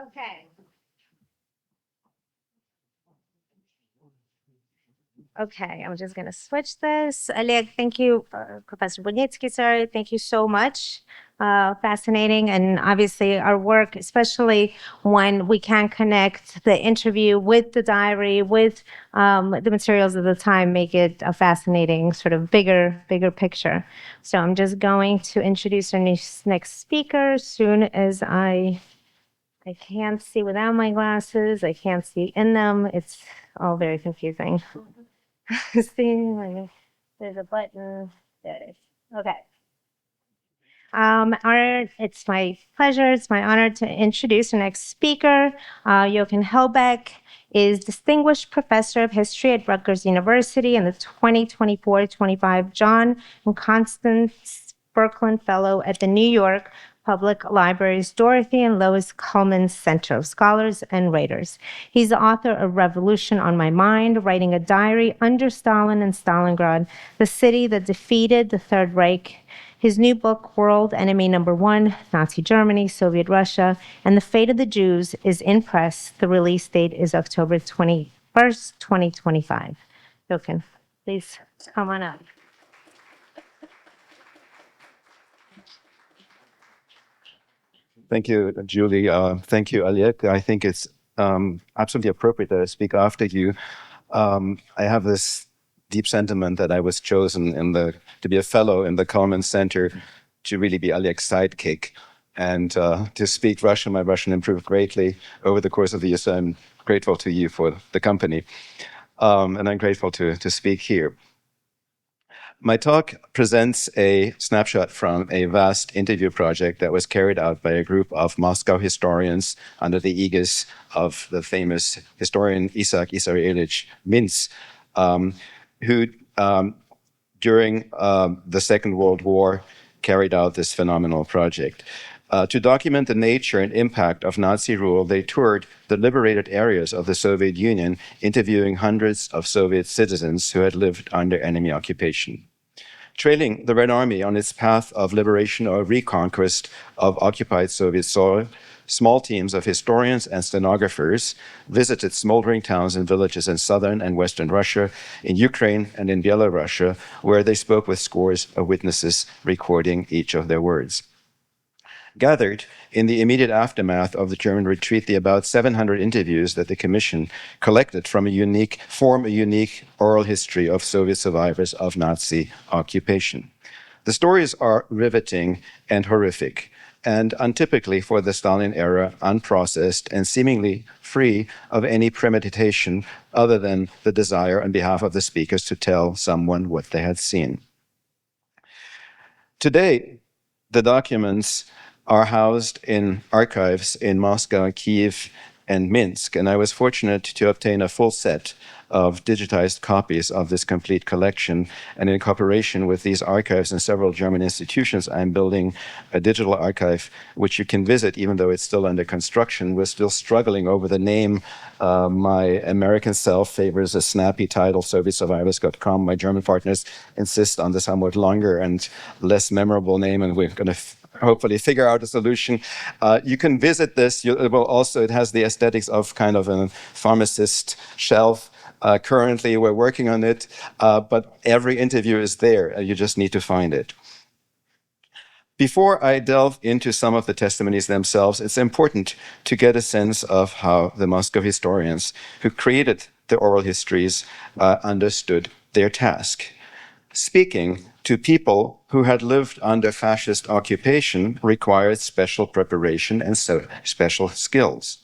Okay. Okay, I'm just going to switch this. Oleg, thank you. Professor Budnitskii, sorry, thank you so much. Fascinating. And obviously our work, especially when we can connect the interview with the diary, with the materials of the time, make it a fascinating sort of bigger picture. So I'm just going to introduce our next speaker as soon as I can't see without my glasses. I can't see in them. It's all very confusing. See, there's a button. There it is. Okay. It's my pleasure, it's my honor to introduce our next speaker. Jochen Hellbeck is Distinguished Professor of History at Rutgers University and the 2024-25 John and Constance Birkeland Fellow at the New York Public Library's Dorothy and Lois Cullman Center of Scholars and Writers. He's the author of Revolution on My Mind, writing a diary under Stalin and Stalingrad, the city that defeated the Third Reich. His new book, World Enemy Number One, Nazi Germany, Soviet Russia, and the Fate of the Jews, is in press. The release date is October 21st, 2025. Jochen, please come on up. Thank you, Julie. Thank you, Oleg. I think it's absolutely appropriate that I speak after you. I have this deep sentiment that I was chosen to be a fellow in the Cullman Center to really be Oleg's sidekick and to speak Russian. My Russian improved greatly over the course of the year, so I'm grateful to you for the company. And I'm grateful to speak here. My talk presents a snapshot from a vast interview project that was carried out by a group of Moscow historians under the aegis of the famous historian Isaac Isarionovich Mintz, who during the Second World War carried out this phenomenal project. To document the nature and impact of Nazi rule, they toured the liberated areas of the Soviet Union, interviewing hundreds of Soviet citizens who had lived under enemy occupation. Trailing the Red Army on its path of liberation or reconquest of occupied Soviet soil, small teams of historians and stenographers visited smoldering towns and villages in southern and western Russia, in Ukraine and in Belarus, where they spoke with scores of witnesses recording each of their words. Gathered in the immediate aftermath of the German retreat, the about 700 interviews that the Commission collected form a unique oral history of Soviet survivors of Nazi occupation. The stories are riveting and horrific, and untypically for the Stalin era, unprocessed and seemingly free of any premeditation other than the desire on behalf of the speakers to tell someone what they had seen. Today, the documents are housed in archives in Moscow, Kiev, and Minsk, and I was fortunate to obtain a full set of digitized copies of this complete collection. And in cooperation with these archives and several German institutions, I'm building a digital archive which you can visit, even though it's still under construction. We're still struggling over the name. My American self favors a snappy title, SovietSurvivors.com. My German partners insist on the somewhat longer and less memorable name, and we're going to hopefully figure out a solution. You can visit this. It has the aesthetics of kind of a pharmacist shelf. Currently, we're working on it, but every interview is there. You just need to find it. Before I delve into some of the testimonies themselves, it's important to get a sense of how the Moscow historians who created the oral histories understood their task. Speaking to people who had lived under fascist occupation required special preparation and special skills.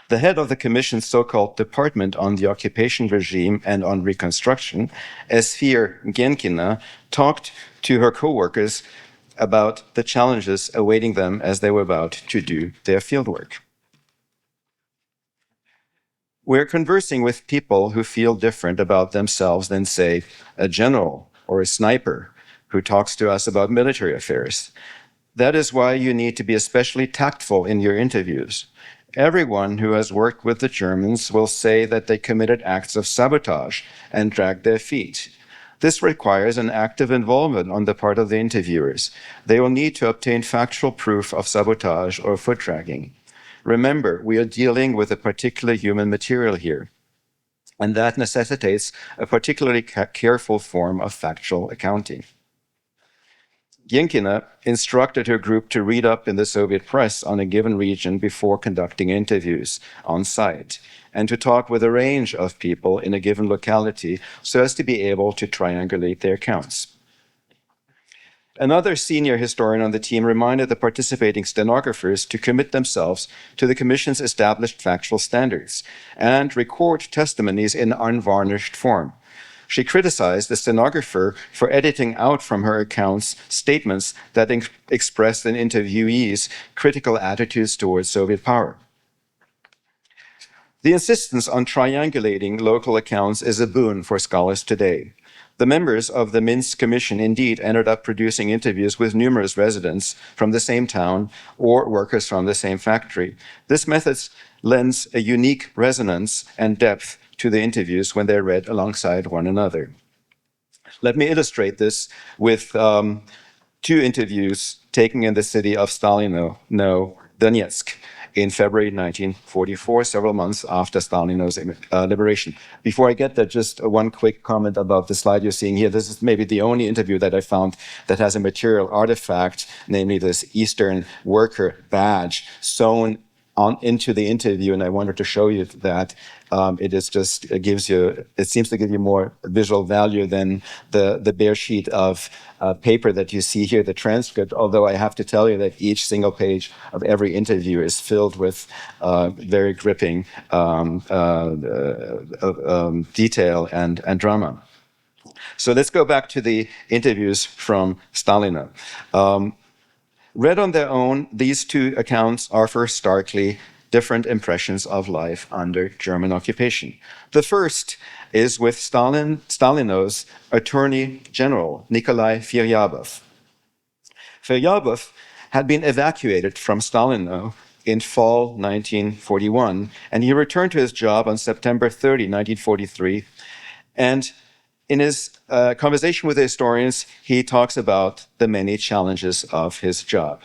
The head of the Commission's so-called Department on the Occupation Regime and on Reconstruction, Esfir Genkina, talked to her co-workers about the challenges awaiting them as they were about to do their fieldwork. We're conversing with people who feel different about themselves than, say, a general or a sniper who talks to us about military affairs. That is why you need to be especially tactful in your interviews. Everyone who has worked with the Germans will say that they committed acts of sabotage and dragged their feet. This requires an active involvement on the part of the interviewers. They will need to obtain factual proof of sabotage or foot dragging. Remember, we are dealing with a particular human material here, and that necessitates a particularly careful form of factual accounting. Yenkina instructed her group to read up in the Soviet press on a given region before conducting interviews on site, and to talk with a range of people in a given locality so as to be able to triangulate their accounts. Another senior historian on the team reminded the participating stenographers to commit themselves to the Commission's established factual standards and record testimonies in unvarnished form. She criticized the stenographer for editing out from her accounts statements that expressed an interviewee's critical attitudes towards Soviet power. The insistence on triangulating local accounts is a boon for scholars today. The members of the Minsk Commission indeed ended up producing interviews with numerous residents from the same town or workers from the same factory. This method lends a unique resonance and depth to the interviews when they're read alongside one another. Let me illustrate this with two interviews taken in the city of Stalino, Donetsk, in February 1944, several months after Stalino's liberation. Before I get there, just one quick comment about the slide you're seeing here. This is maybe the only interview that I found that has a material artifact, namely this Eastern Worker badge sewn into the interview, and I wanted to show you that. It seems to give you more visual value than the bare sheet of paper that you see here, the transcript, although I have to tell you that each single page of every interview is filled with very gripping detail and drama. So let's go back to the interviews from Stalino. Read on their own, these two accounts offer starkly different impressions of life under German occupation. The first is with Stalino's Attorney General, Nikolai Firyabov. Firyabov had been evacuated from Stalino in fall 1941, and he returned to his job on September 30, 1943. And in his conversation with the historians, he talks about the many challenges of his job.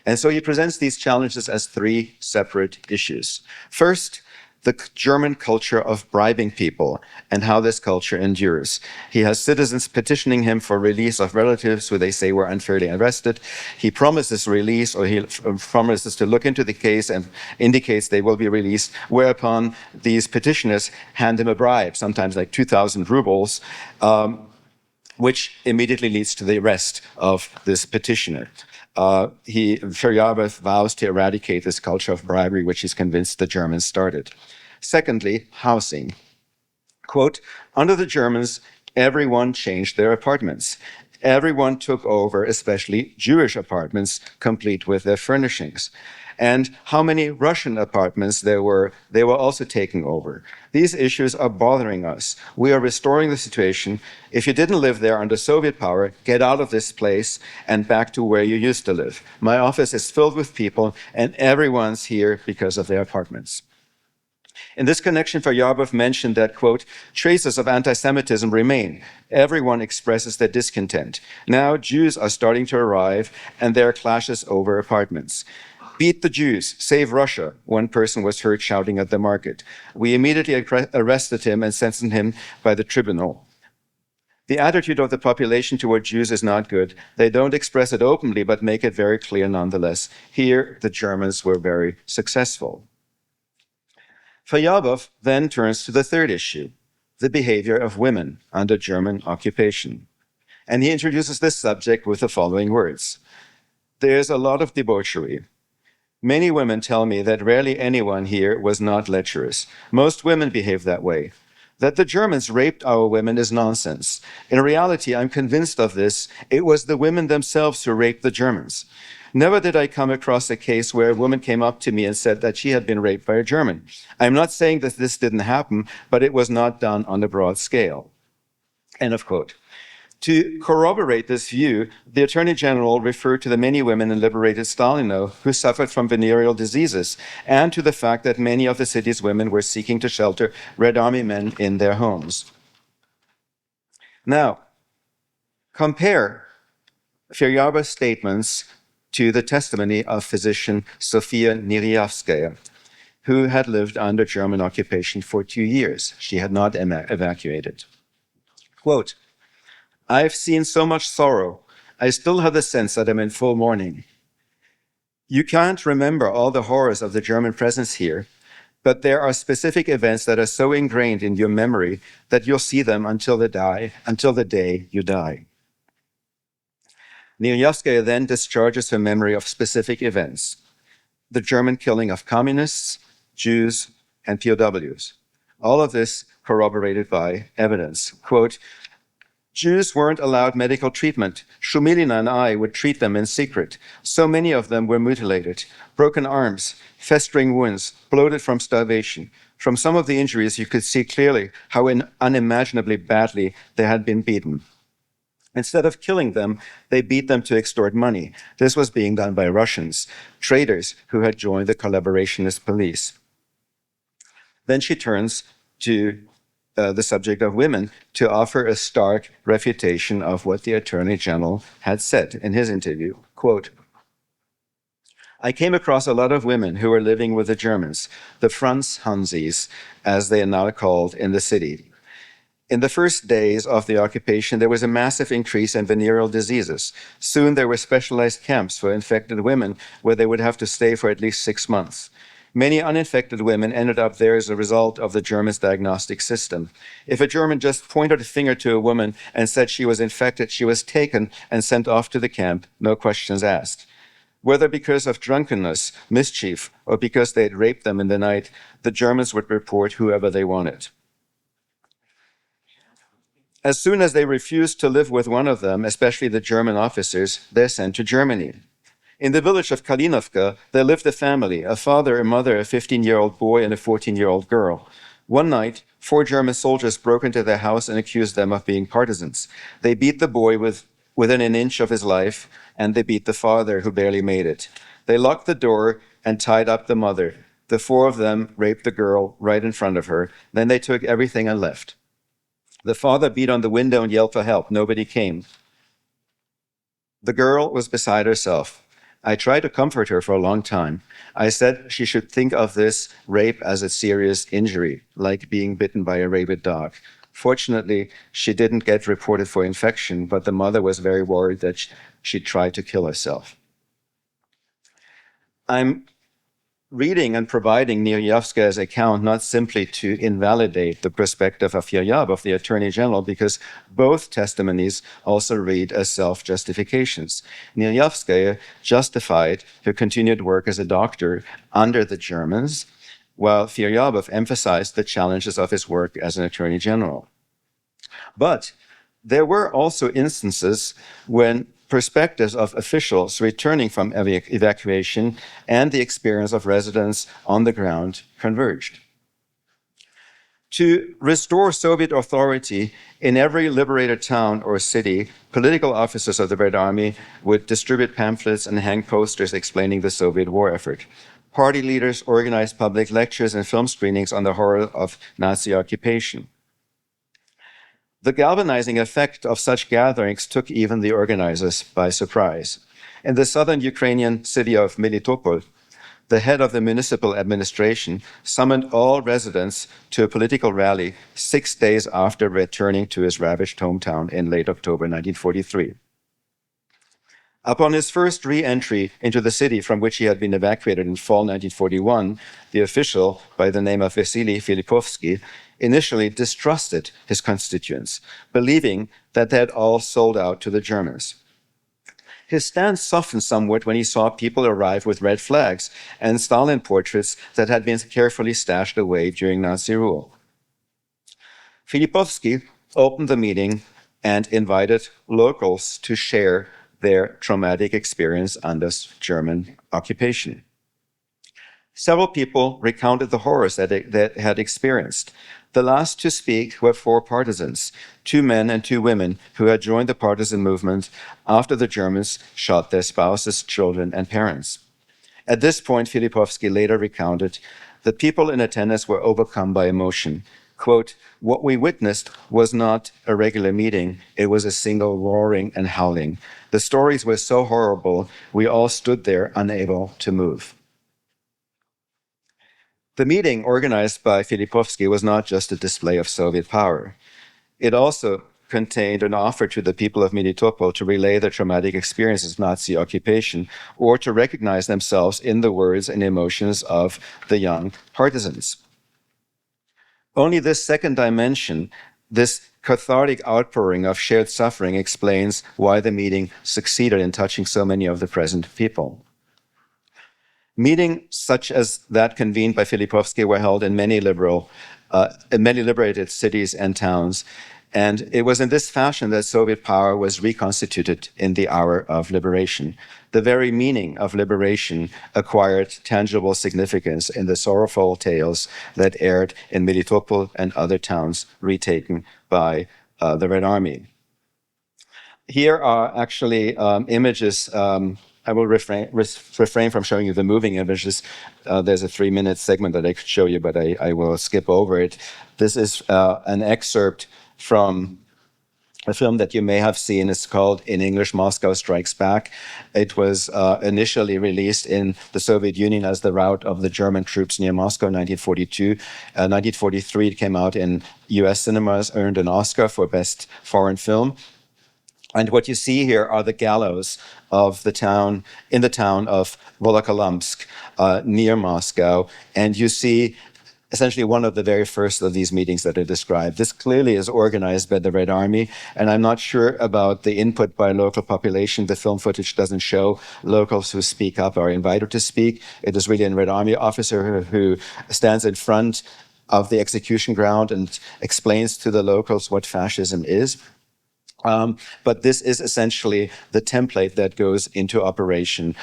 And so he presents these challenges as three separate issues. First, the German culture of bribing people and how this culture endures. He has citizens petitioning him for release of relatives who they say were unfairly arrested. He promises release, or he promises to look into the case and indicates they will be released, whereupon these petitioners hand him a bribe, sometimes like 2,000 rubles, which immediately leads to the arrest of this petitioner. Feryabov vows to eradicate this culture of bribery, which he's convinced the Germans started. Secondly, housing. Quote, under the Germans, everyone changed their apartments. Everyone took over, especially Jewish apartments, complete with their furnishings. And how many Russian apartments there were, they were also taking over. These issues are bothering us. We are restoring the situation. If you didn't live there under Soviet power, get out of this place and back to where you used to live. My office is filled with people, and everyone's here because of their apartments. In this connection, Feryabov mentioned that, quote, traces of anti-Semitism remain. Everyone expresses their discontent. Now Jews are starting to arrive, and there are clashes over apartments. Beat the Jews, save Russia, one person was heard shouting at the market. We immediately arrested him and sentenced him by the tribunal. The attitude of the population toward Jews is not good. They don't express it openly, but make it very clear nonetheless. Here, the Germans were very successful. Feryabov then turns to the third issue, the behavior of women under German occupation. And he introduces this subject with the following words. There's a lot of debauchery. Many women tell me that rarely anyone here was not lecherous. Most women behave that way. That the Germans raped our women is nonsense. In reality, I'm convinced of this. It was the women themselves who raped the Germans. Never did I come across a case where a woman came up to me and said that she had been raped by a German. I'm not saying that this didn't happen, but it was not done on a broad scale. End of quote. To corroborate this view, the Attorney General referred to the many women in liberated Stalino who suffered from venereal diseases, and to the fact that many of the city's women were seeking to shelter Red Army men in their homes. Now, compare Feryabov's statements to the testimony of physician Sofia Niriavskaya, who had lived under German occupation for 2 years. She had not evacuated. Quote, I've seen so much sorrow. I still have the sense that I'm in full mourning. You can't remember all the horrors of the German presence here, but there are specific events that are so ingrained in your memory that you'll see them until the day you die. Niriavskaya then discharges her memory of specific events, the German killing of communists, Jews, and POWs. All of this corroborated by evidence. Quote, Jews weren't allowed medical treatment. Shumilina and I would treat them in secret. So many of them were mutilated, broken arms, festering wounds, bloated from starvation. From some of the injuries, you could see clearly how unimaginably badly they had been beaten. Instead of killing them, they beat them to extort money. This was being done by Russians, traitors who had joined the collaborationist police. Then she turns to the subject of women to offer a stark refutation of what the Attorney General had said in his interview. Quote, I came across a lot of women who were living with the Germans, the Franz Hansis, as they are now called in the city. In the first days of the occupation, there was a massive increase in venereal diseases. Soon there were specialized camps for infected women where they would have to stay for at least 6 months. Many uninfected women ended up there as a result of the Germans' diagnostic system. If a German just pointed a finger to a woman and said she was infected, she was taken and sent off to the camp, no questions asked. Whether because of drunkenness, mischief, or because they had raped them in the night, the Germans would report whoever they wanted. As soon as they refused to live with one of them, especially the German officers, they're sent to Germany. In the village of Kalinovka, there lived a family, a father, a mother, a 15-year-old boy, and a 14-year-old girl. One night, 4 German soldiers broke into their house and accused them of being partisans. They beat the boy with within an inch of his life, and they beat the father, who barely made it. They locked the door and tied up the mother. The four of them raped the girl right in front of her. Then they took everything and left. The father beat on the window and yelled for help. Nobody came. The girl was beside herself. I tried to comfort her for a long time. I said she should think of this rape as a serious injury, like being bitten by a rabid dog. Fortunately, she didn't get reported for infection, but the mother was very worried that she'd try to kill herself. I'm reading and providing Niyevskaya's account not simply to invalidate the perspective of Firyab, of the Attorney General, because both testimonies also read as self-justifications. Niyevskaya justified her continued work as a doctor under the Germans, while Firyab emphasized the challenges of his work as an Attorney General. But there were also instances when perspectives of officials returning from evacuation and the experience of residents on the ground converged. To restore Soviet authority in every liberated town or city, political officers of the Red Army would distribute pamphlets and hang posters explaining the Soviet war effort. Party leaders organized public lectures and film screenings on the horror of Nazi occupation. The galvanizing effect of such gatherings took even the organizers by surprise. In the southern Ukrainian city of Melitopol, the head of the municipal administration summoned all residents to a political rally 6 days after returning to his ravaged hometown in late October 1943. Upon his first re-entry into the city from which he had been evacuated in fall 1941, the official, by the name of Vasily Filipovsky, initially distrusted his constituents, believing that they had all sold out to the Germans. His stance softened somewhat when he saw people arrive with red flags and Stalin portraits that had been carefully stashed away during Nazi rule. Filipovsky opened the meeting and invited locals to share their traumatic experience under German occupation. Several people recounted the horrors that they had experienced. The last to speak were 4 partisans, 2 men and 2 women who had joined the partisan movement after the Germans shot their spouses, children, and parents. At this point, Filipovsky later recounted, the people in attendance were overcome by emotion. Quote, what we witnessed was not a regular meeting, it was a single roaring and howling. The stories were so horrible, we all stood there unable to move. The meeting organized by Filipovsky was not just a display of Soviet power. It also contained an offer to the people of Melitopol to relay their traumatic experiences of Nazi occupation or to recognize themselves in the words and emotions of the young partisans. Only this second dimension, this cathartic outpouring of shared suffering, explains why the meeting succeeded in touching so many of the present people. Meetings such as that convened by Filipovsky were held in many liberated cities and towns, and it was in this fashion that Soviet power was reconstituted in the hour of liberation. The very meaning of liberation acquired tangible significance in the sorrowful tales that aired in Melitopol and other towns retaken by the Red Army. Here are actually images. I will refrain from showing you the moving images. There's a 3-minute segment that I could show you, but I will skip over it. This is an excerpt from a film that you may have seen. It's called, in English, Moscow Strikes Back. It was initially released in the Soviet Union as the rout of the German troops near Moscow in 1942. 1943, it came out in US cinemas, earned an Oscar for Best Foreign Film. And what you see here are the gallows of the town, in the town of Volokholamsk, near Moscow. And you see essentially one of the very first of these meetings that are described. This clearly is organized by the Red Army, and I'm not sure about the input by local population. The film footage doesn't show locals who speak up or are invited to speak. It is really a Red Army officer who stands in front of the execution ground and explains to the locals what fascism is. But this is essentially the template that goes into operation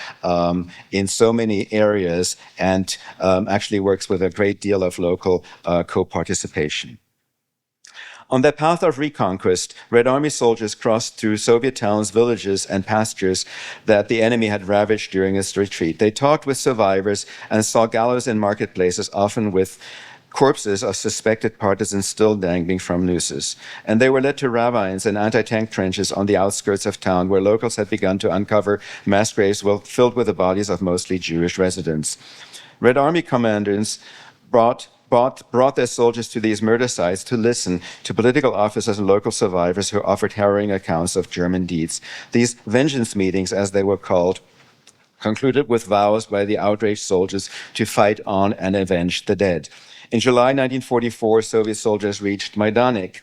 in so many areas and actually works with a great deal of local co-participation. On their path of reconquest, Red Army soldiers crossed through Soviet towns, villages, and pastures that the enemy had ravaged during its retreat. They talked with survivors and saw gallows in marketplaces, often with corpses of suspected partisans still dangling from nooses. And they were led to ravines and anti-tank trenches on the outskirts of town, where locals had begun to uncover mass graves filled with the bodies of mostly Jewish residents. Red Army commanders brought their soldiers to these murder sites to listen to political officers and local survivors who offered harrowing accounts of German deeds. These vengeance meetings, as they were called, concluded with vows by the outraged soldiers to fight on and avenge the dead. In July 1944, Soviet soldiers reached Majdanek,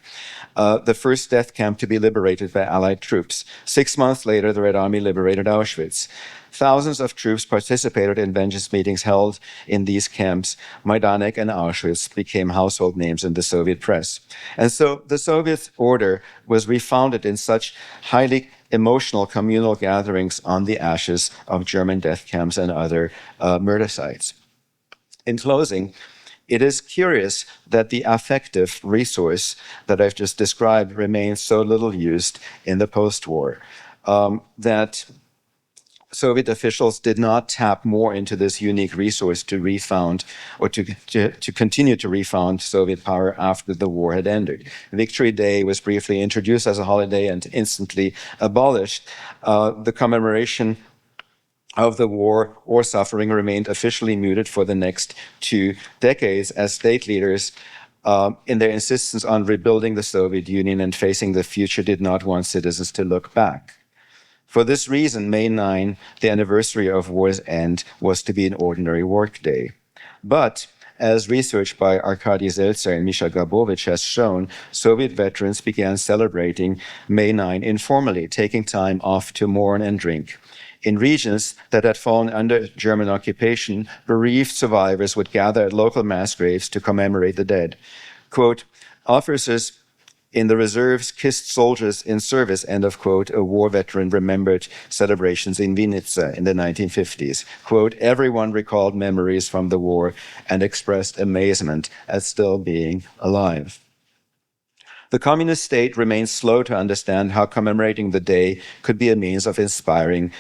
the first death camp to be liberated by Allied troops. 6 months later, the Red Army liberated Auschwitz. Thousands of troops participated in vengeance meetings held in these camps. Majdanek and Auschwitz became household names in the Soviet press. And so the Soviet order was refounded in such highly emotional communal gatherings on the ashes of German death camps and other murder sites. In closing, it is curious that the affective resource that I've just described remains so little used in the post-war, that Soviet officials did not tap more into this unique resource to refound or to continue to refound Soviet power after the war had ended. Victory Day was briefly introduced as a holiday and instantly abolished. The commemoration of the war or suffering remained officially muted for the next 2 decades as state leaders, in their insistence on rebuilding the Soviet Union and facing the future, did not want citizens to look back. For this reason, May 9, the anniversary of war's end, was to be an ordinary workday. But as research by Arkady Zeltser and Misha Gabovich has shown, Soviet veterans began celebrating May 9 informally, taking time off to mourn and drink. In regions that had fallen under German occupation, bereaved survivors would gather at local mass graves to commemorate the dead. Quote, officers in the reserves kissed soldiers in service, end of quote, a war veteran remembered celebrations in Vinica in the 1950s. Quote, everyone recalled memories from the war and expressed amazement at still being alive. The communist state remains slow to understand how commemorating the day could be a means of inspiring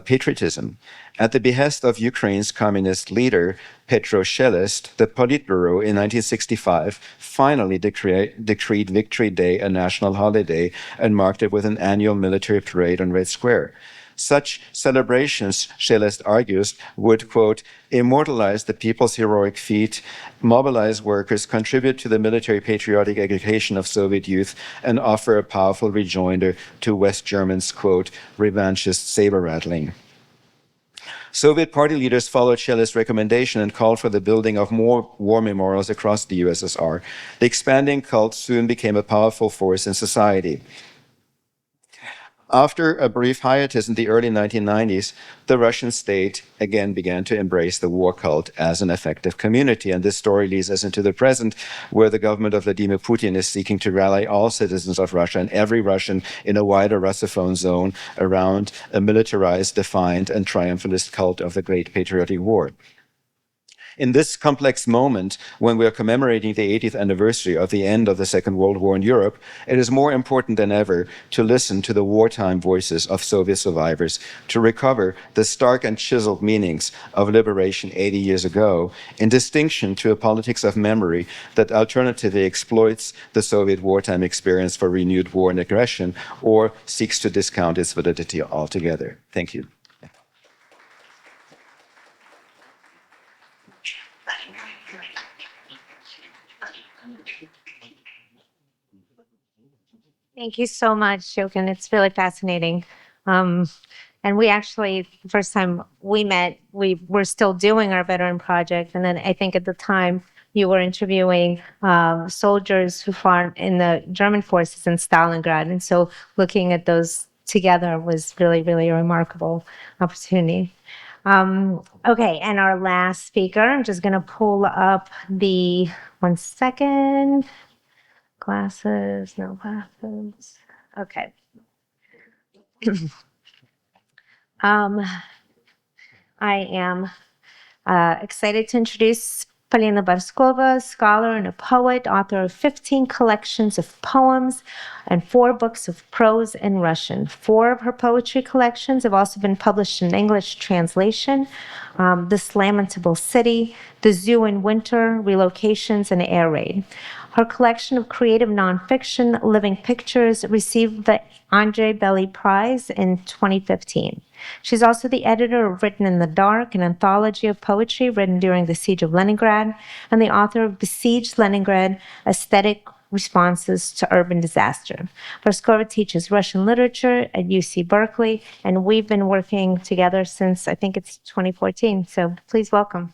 patriotism. At the behest of Ukraine's communist leader, Petro Shelest, the Politburo in 1965 finally decreed Victory Day a national holiday and marked it with an annual military parade on Red Square. Such celebrations, Shelest argues, would, quote, immortalize the people's heroic feat, mobilize workers, contribute to the military patriotic education of Soviet youth, and offer a powerful rejoinder to West Germans', quote, revanchist saber-rattling. Soviet party leaders followed Shelest's recommendation and called for the building of more war memorials across the USSR. The expanding cult soon became a powerful force in society. After a brief hiatus in the early 1990s, the Russian state again began to embrace the war cult as an effective community. And this story leads us into the present, where the government of Vladimir Putin is seeking to rally all citizens of Russia and every Russian in a wider Russophone zone around a militarized, defiant, and triumphalist cult of the Great Patriotic War. In this complex moment, when we are commemorating the 80th anniversary of the end of the Second World War in Europe, it is more important than ever to listen to the wartime voices of Soviet survivors, to recover the stark and chiseled meanings of liberation 80 years ago, in distinction to a politics of memory that alternatively exploits the Soviet wartime experience for renewed war and aggression, or seeks to discount its validity altogether. Thank you. Thank you so much, Jochen. It's really fascinating. And we actually, the first time we met, we were still doing our veteran project. And then I think at the time you were interviewing soldiers who fought in the German forces in Stalingrad. And so looking at those together was really, really a remarkable opportunity. Okay, and our last speaker, I'm just going to pull up the, 1 second. Glasses, no glasses. Okay. I am excited to introduce Polina Barskova, scholar and a poet, author of 15 collections of poems and 4 books of prose in Russian. 4 of her poetry collections have also been published in English translation. This Lamentable City, The Zoo in Winter, Relocations, and Air Raid. Her collection of creative nonfiction, Living Pictures, received the Andrei Belly Prize in 2015. She's also the editor of Written in the Dark, an anthology of poetry written during the Siege of Leningrad, and the author of Besieged Leningrad, Aesthetic Responses to Urban Disaster. Barskova teaches Russian literature at UC Berkeley, and we've been working together since, I think it's 2014, so please welcome.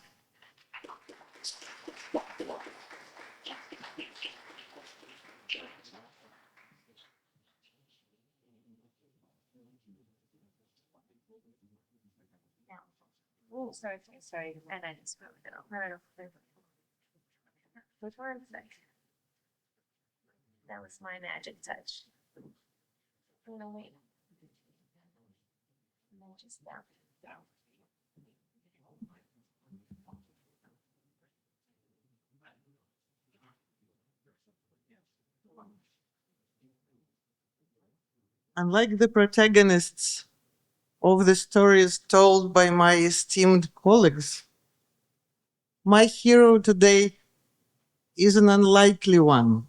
Oh, sorry. And I just wrote it. I don't know. Which one? That was my magic touch. No, wait. No, just down. Unlike the protagonists of the stories told by my esteemed colleagues, my hero today is an unlikely one.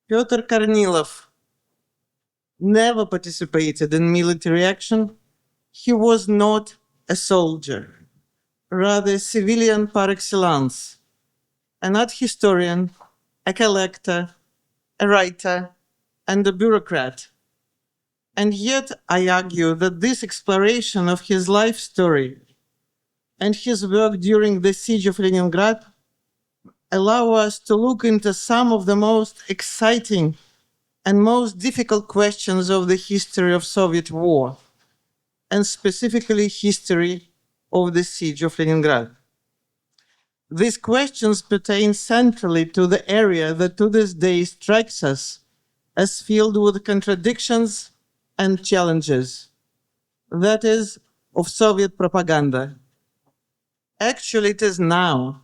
Pyotr Kornilov never participated in military action. He was not a soldier, rather a civilian par excellence, an art historian, a collector, a writer, and a bureaucrat. And yet I argue that this exploration of his life story and his work during the siege of Leningrad allow us to look into some of the most exciting and most difficult questions of the history of Soviet war, and specifically history of the siege of Leningrad. These questions pertain centrally to the area that to this day strikes us as filled with contradictions and challenges, that is, of Soviet propaganda. Actually, it is now,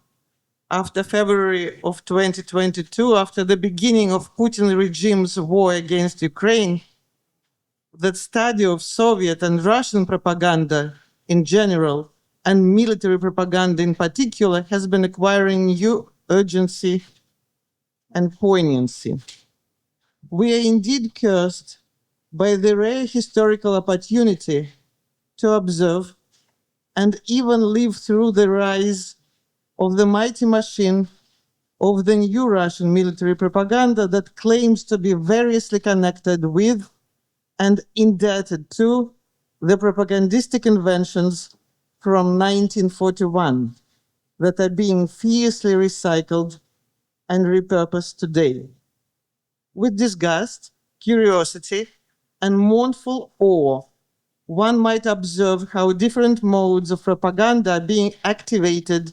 after February of 2022, after the beginning of Putin regime's war against Ukraine, that study of Soviet and Russian propaganda in general and military propaganda in particular has been acquiring new urgency and poignancy. We are indeed cursed by the rare historical opportunity to observe and even live through the rise of the mighty machine of the new Russian military propaganda that claims to be variously connected with and indebted to the propagandistic inventions from 1941 that are being fiercely recycled and repurposed today. With disgust, curiosity, and mournful awe, one might observe how different modes of propaganda are being activated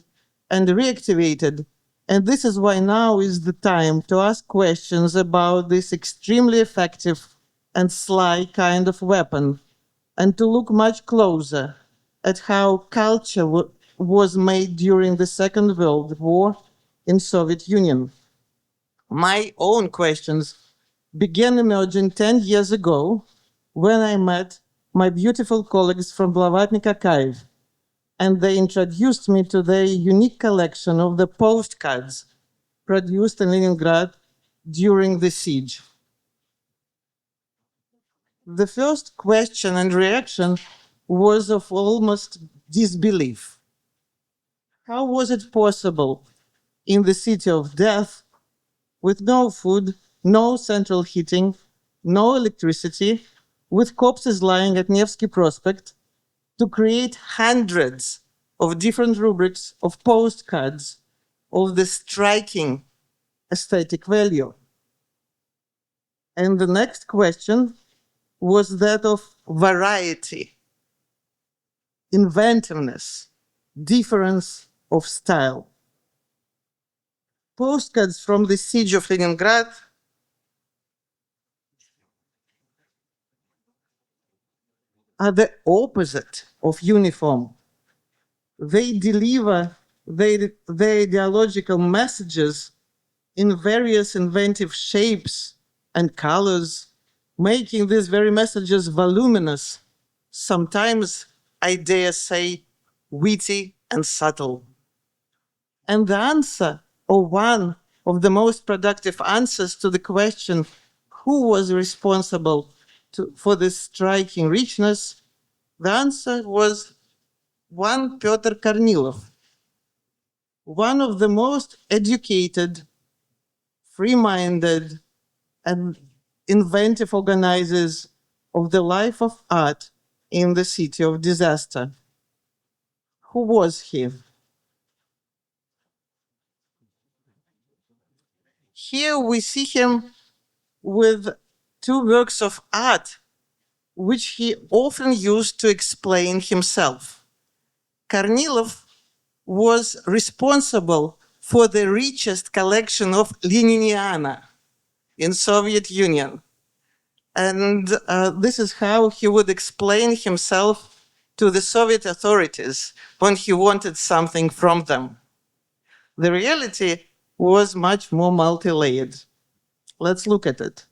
and reactivated, and this is why now is the time to ask questions about this extremely effective and sly kind of weapon, and to look much closer at how culture was made during the Second World War in Soviet Union. My own questions began emerging 10 years ago when I met my beautiful colleagues from Blavatnik archive, and they introduced me to their unique collection of the postcards produced in Leningrad during the siege. The first question and reaction was of almost disbelief. How was it possible in the city of death, with no food, no central heating, no electricity, with corpses lying at Nevsky Prospect, to create hundreds of different rubrics of postcards of the striking aesthetic value? And the next question was that of variety, inventiveness, difference of style. Postcards from the siege of Leningrad are the opposite of uniform. They deliver their ideological messages in various inventive shapes and colors, making these very messages voluminous, sometimes, I dare say, witty and subtle. And the answer, or one of the most productive answers to the question, who was responsible for this striking richness, the answer was one Pyotr Kornilov, one of the most educated, free-minded, and inventive organizers of the life of art in the city of disaster. Who was he? Here we see him with two works of art, which he often used to explain himself. Kornilov was responsible for the richest collection of Leniniana in Soviet Union. And this is how he would explain himself to the Soviet authorities when he wanted something from them. The reality was much more multi-layered. Let's look at it.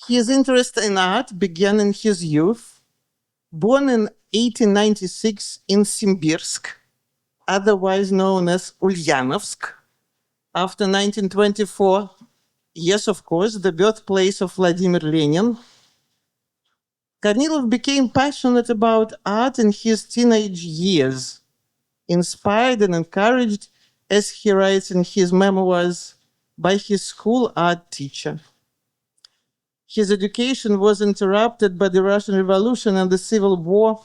His interest in art began in his youth. Born in 1896 in Simbirsk, otherwise known as Ulyanovsk, after 1924, yes, of course, the birthplace of Vladimir Lenin, Kornilov became passionate about art in his teenage years, inspired and encouraged, as he writes in his memoirs, by his school art teacher. His education was interrupted by the Russian Revolution and the Civil War.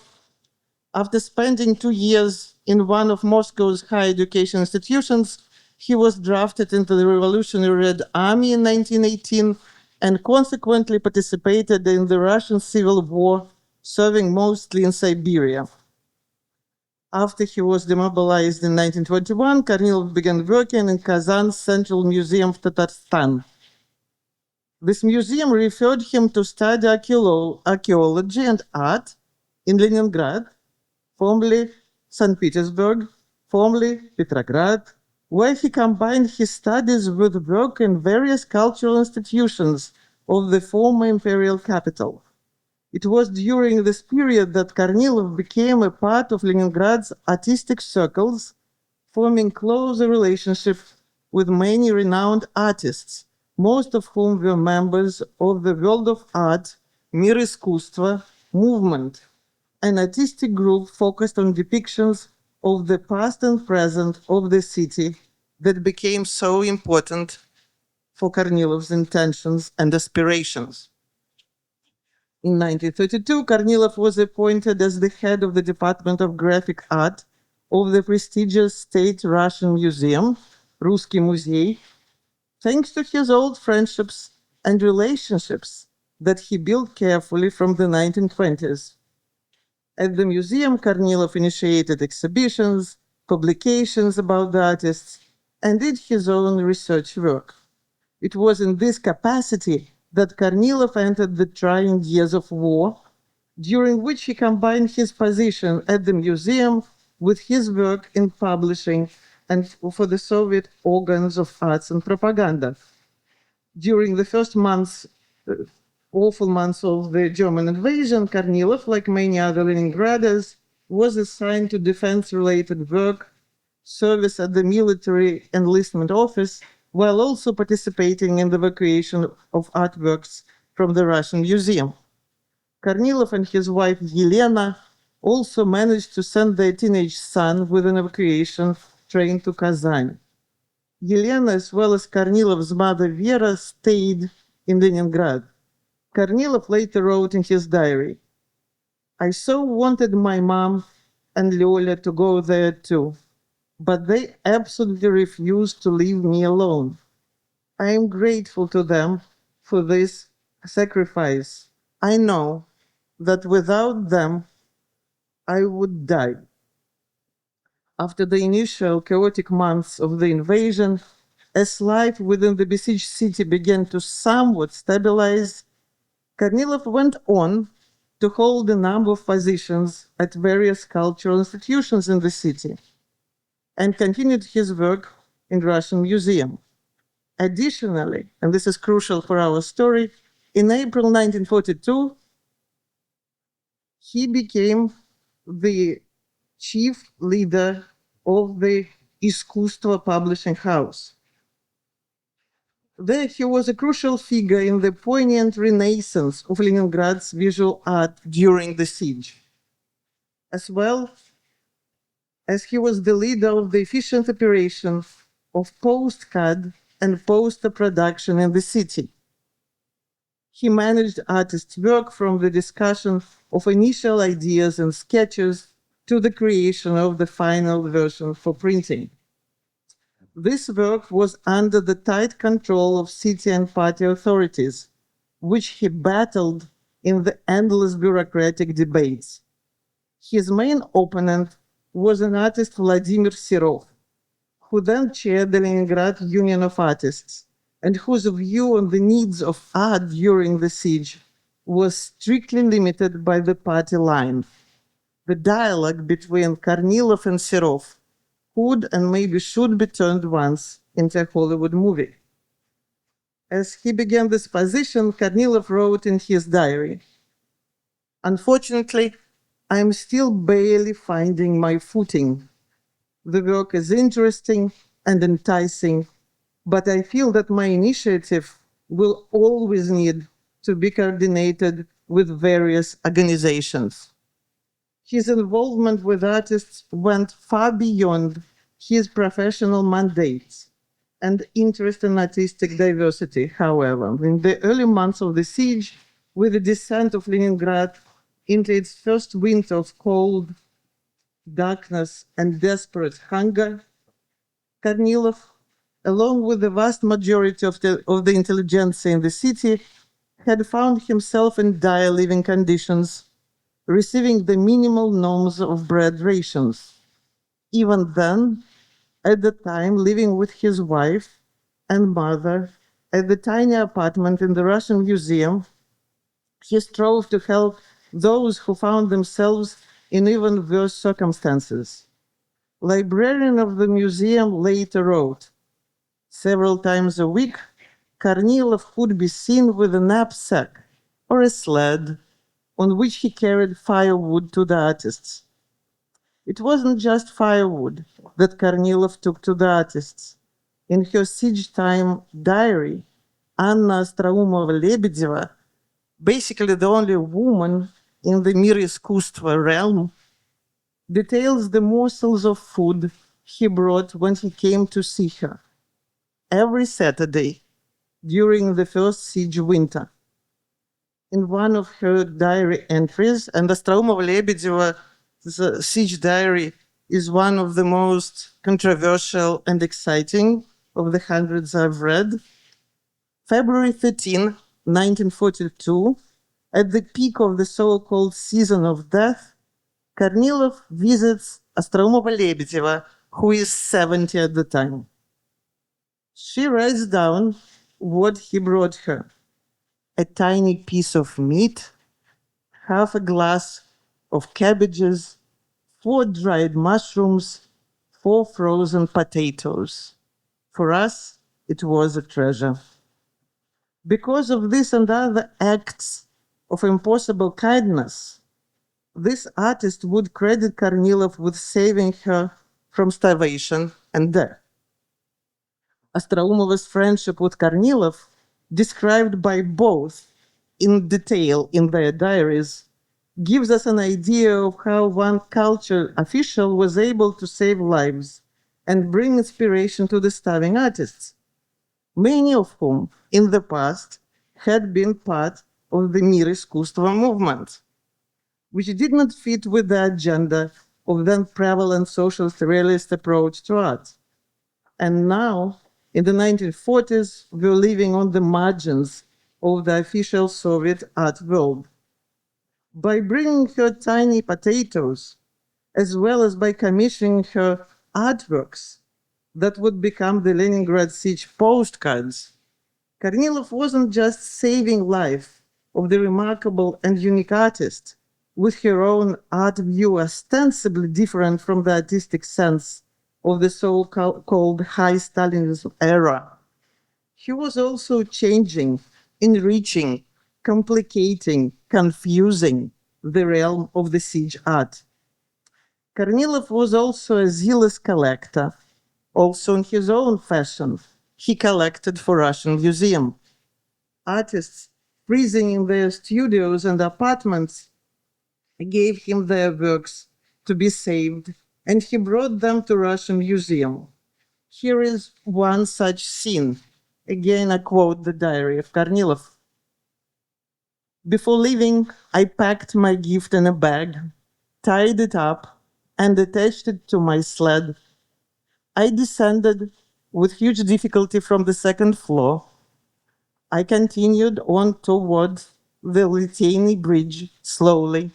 After spending 2 years in one of Moscow's higher education institutions, he was drafted into the Revolutionary Red Army in 1918 and consequently participated in the Russian Civil War, serving mostly in Siberia. After he was demobilized in 1921, Kornilov began working in Kazan's Central Museum of Tatarstan. This museum referred him to study archaeology and art in Leningrad, formerly St. Petersburg, formerly Petrograd, where he combined his studies with work in various cultural institutions of the former imperial capital. It was during this period that Kornilov became a part of Leningrad's artistic circles, forming closer relationships with many renowned artists, most of whom were members of the World of Art, Mir Искусства movement, an artistic group focused on depictions of the past and present of the city that became so important for Kornilov's intentions and aspirations. In 1932, Kornilov was appointed as the head of the Department of Graphic Art of the prestigious State Russian Museum, Русский музей, thanks to his old friendships and relationships that he built carefully from the 1920s. At the museum, Kornilov initiated exhibitions, publications about the artists, and did his own research work. It was in this capacity that Kornilov entered the trying years of war, during which he combined his position at the museum with his work in publishing and for the Soviet organs of arts and propaganda. During the first months, awful months of the German invasion, Kornilov, like many other Leningraders, was assigned to defense-related work, service at the military enlistment office, while also participating in the evacuation of artworks from the Russian Museum. Kornilov and his wife Yelena also managed to send their teenage son with an evacuation train to Kazan. Yelena, as well as Kornilov's mother Vera, stayed in Leningrad. Kornilov later wrote in his diary, "I so wanted my mom and Lyoля to go there too, but they absolutely refused to leave me alone. I am grateful to them for this sacrifice. I know that without them, I would die." After the initial chaotic months of the invasion, as life within the besieged city began to somewhat stabilize, Kornilov went on to hold a number of positions at various cultural institutions in the city. and continued his work in Russian Museum. Additionally, and this is crucial for our story, in April 1942, he became the chief leader of the Искусство publishing house. There he was a crucial figure in the poignant renaissance of Leningrad's visual art during the siege, as well as he was the leader of the efficient operation of postcard and poster production in the city. He managed artists' work from the discussion of initial ideas and sketches to the creation of the final version for printing. This work was under the tight control of city and party authorities, which he battled in the endless bureaucratic debates. His main opponent was an artist Vladimir Serov, who then chaired the Leningrad Union of Artists, and whose view on the needs of art during the siege was strictly limited by the party line. The dialogue between Kornilov and Serov could and maybe should be turned once into a Hollywood movie. As he began this position, Kornilov wrote in his diary, "Unfortunately, I am still barely finding my footing. The work is interesting and enticing, but I feel that my initiative will always need to be coordinated with various organizations." His involvement with artists went far beyond his professional mandates and interest in artistic diversity. However, in the early months of the siege, with the descent of Leningrad into its first winter of cold, darkness, and desperate hunger, Kornilov, along with the vast majority of the intelligentsia in the city, had found himself in dire living conditions, receiving the minimal norms of bread rations. Even then, at the time, living with his wife and mother at the tiny apartment in the Russian Museum, he strove to help those who found themselves in even worse circumstances. Librarian of the museum later wrote, "Several times a week, Kornilov could be seen with a knapsack or a sled on which he carried firewood to the artists. It wasn't just firewood that Kornilov took to the artists. In her siege time diary, Anna Остроумова-Лебедева, basically the only woman in the Мир искусства realm, details the morsels of food he brought when he came to see her every Saturday during the first siege winter." In one of her diary entries, and Остроумова-Лебедеva's siege diary is one of the most controversial and exciting of the hundreds I've read. February 13, 1942, at the peak of the so-called season of death, Kornilov visits Остроумова-Лебедева, who is 70 at the time. She writes down what he brought her: a tiny piece of meat, half a glass of cabbages, 4 dried mushrooms, 4 frozen potatoes. For us, it was a treasure. Because of this and other acts of impossible kindness, this artist would credit Kornilov with saving her from starvation and death. Остроумов's friendship with Kornilov, described by both in detail in their diaries, gives us an idea of how one culture official was able to save lives and bring inspiration to the starving artists, many of whom in the past had been part of the Мир искусства movement, which did not fit with the agenda of then prevalent socialist realist approach to art. And now, in the 1940s, we were living on the margins of the official Soviet art world. By bringing her tiny potatoes, as well as by commissioning her artworks that would become the Leningrad siege postcards, Kornilov wasn't just saving life of the remarkable and unique artist, with her own art view ostensibly different from the artistic sense of the so-called high Stalinism era. He was also changing, enriching, complicating, confusing the realm of the siege art. Kornilov was also a zealous collector, also in his own fashion. He collected for Russian museum. Artists freezing in their studios and apartments gave him their works to be saved, and he brought them to Russian museum. Here is one such scene. Again, I quote the diary of Kornilov. Before leaving, I packed my gift in a bag, tied it up, and attached it to my sled. I descended with huge difficulty from the second floor. I continued on toward the Litani Bridge slowly.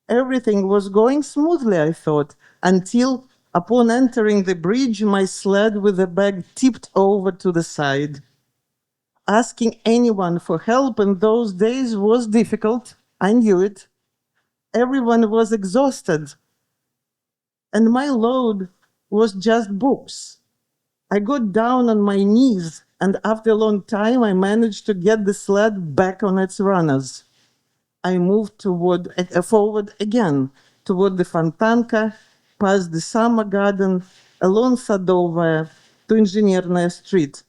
Everything was going smoothly, I thought, until upon entering the bridge, my sled with the bag tipped over to the side. Asking anyone for help in those days was difficult. I knew it. Everyone was exhausted. And my load was just books. I got down on my knees, and after a long time, I managed to get the sled back on its runners. I moved forward again, toward the Fontanka, past the Summer Garden, along Sadovaya to Inženierная Street.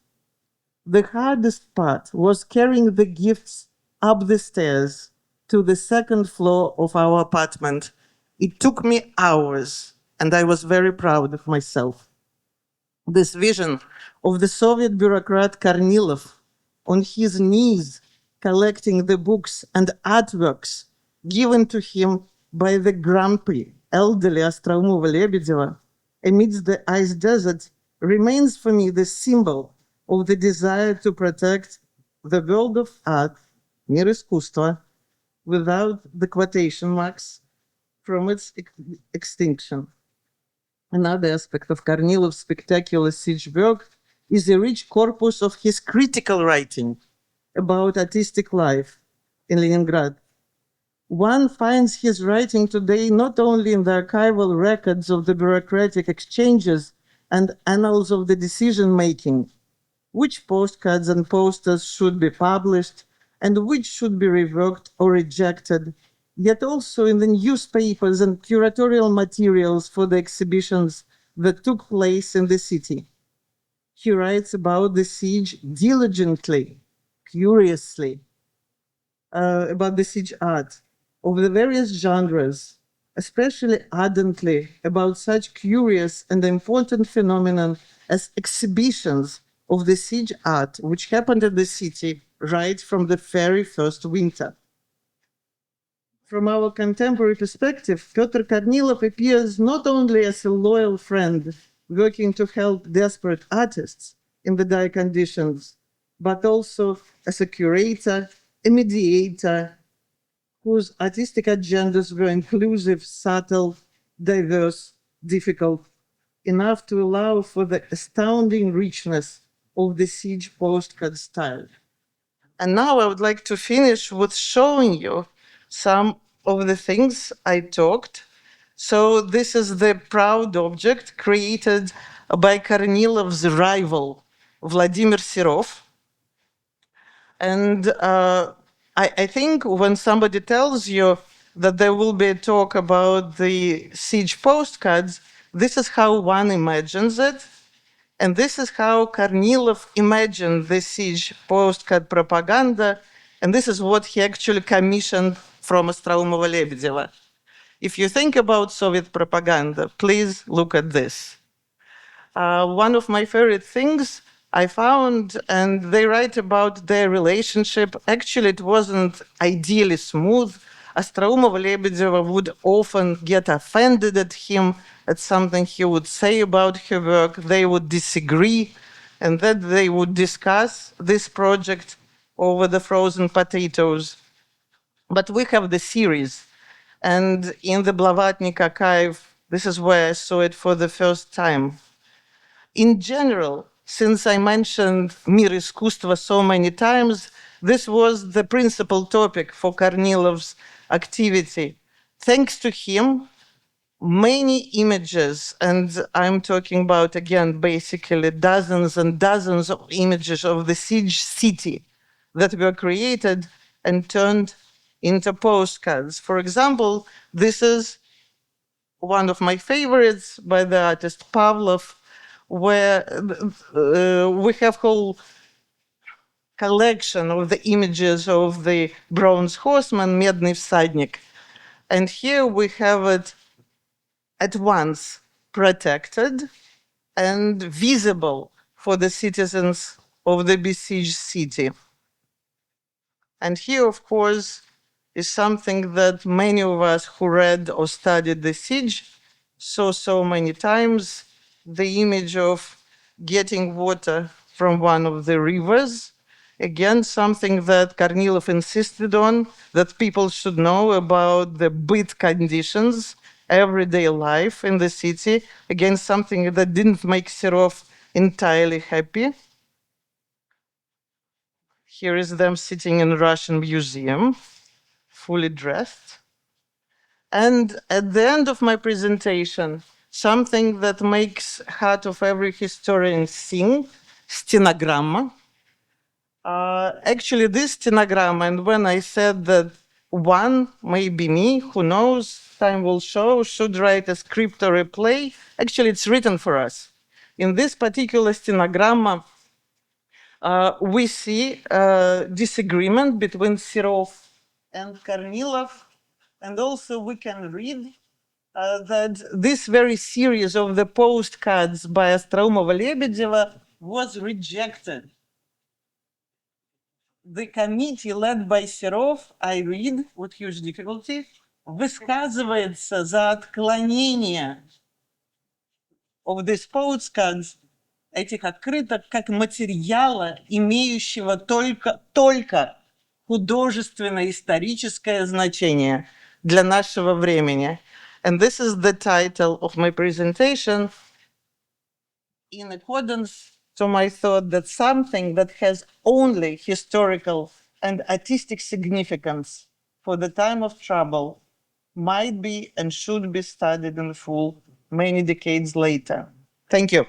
The hardest part was carrying the gifts up the stairs to the second floor of our apartment. It took me hours, and I was very proud of myself. This vision of the Soviet bureaucrat Kornilov on his knees collecting the books and artworks given to him by the grumpy, elderly Остроумова-Лебедева amidst the ice desert remains for me the symbol of the desire to protect the world of art, мир искусства, without the quotation marks, from its extinction. Another aspect of Kornilov's spectacular siege work is the rich corpus of his critical writing about artistic life in Leningrad. One finds his writing today not only in the archival records of the bureaucratic exchanges and annals of the decision-making, which postcards and posters should be published and which should be revoked or rejected, yet also in the newspapers and curatorial materials for the exhibitions that took place in the city. He writes about the siege diligently, curiously, about the siege art of the various genres, especially ardently about such curious and important phenomenon as exhibitions of the siege art which happened in the city right from the very first winter. From our contemporary perspective, Pyotr Kornilov appears not only as a loyal friend working to help desperate artists in the dire conditions, but also as a curator, a mediator, whose artistic agendas were inclusive, subtle, diverse, difficult, enough to allow for the astounding richness of the siege postcard style. And now I would like to finish with showing you some of the things I talked. So this is the proud object created by Kornilov's rival, Vladimir Serov. And I think when somebody tells you that there will be a talk about the siege postcards, this is how one imagines it. And this is how Kornilov imagined the siege postcard propaganda. And this is what he actually commissioned from Остроумова-Лебедева. If you think about Soviet propaganda, please look at this. One of my favorite things I found, and they write about their relationship. Actually, it wasn't ideally smooth. Остроумова-Лебедева would often get offended at him, at something he would say about her work. They would disagree, and then they would discuss this project over the frozen potatoes. But we have the series, and in the Blavatnik archive, this is where I saw it for the first time. In general, since I mentioned Мир искусства so many times, this was the principal topic for Kornilov's activity. Thanks to him, many images, and I'm talking about, again, basically dozens and dozens of images of the siege city that were created and turned into postcards. For example, this is one of my favorites by the artist Pavlov, where we have whole collection of the images of the bronze horseman, Медный всадник. And here we have it at once protected and visible for the citizens of the besieged city. And here, of course, is something that many of us who read or studied the siege saw so many times, the image of getting water from one of the rivers. Again, something that Kornilov insisted on, that people should know about the bit conditions, everyday life in the city. Again, something that didn't make Serov entirely happy. Here is them sitting in a Russian museum, fully dressed. And at the end of my presentation, something that makes heart of every historian sing, stenogramma. Actually, this stenogramma, and when I said that one, maybe me, who knows, time will show, should write a script or a play, actually it's written for us. In this particular stenogramma, we see disagreement between Serov and Kornilov, and also we can read that this very series of the postcards by Остроумова-Лебедева was rejected. The committee led by Serov, I read with huge difficulty, высказывается за отклонение of these postcards, этих открыток, как материала, имеющего только художественно-историческое значение для нашего времени. And this is the title of my presentation, in accordance to my thought that something that has only historical and artistic significance for the time of trouble might be and should be studied in full many decades later. Thank you.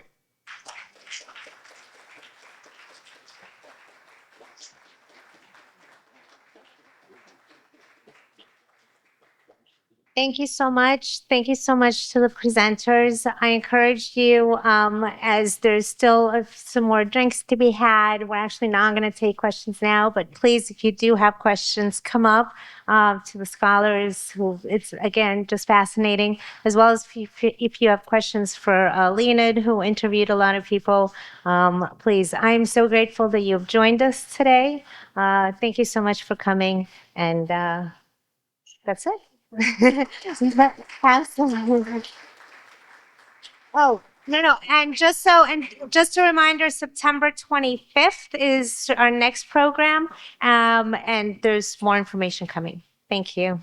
Thank you so much. Thank you so much to the presenters. I encourage you, as there's still some more drinks to be had. We're actually not going to take questions now, but please, if you do have questions, come up to the scholars. Who it's again just fascinating, as well as if you have questions for Leonid, who interviewed a lot of people. Please, I'm so grateful that you've joined us today. Thank you so much for coming, and that's it. Absolutely. Oh, no. And just a reminder, September 25th is our next program. And there's more information coming. Thank you.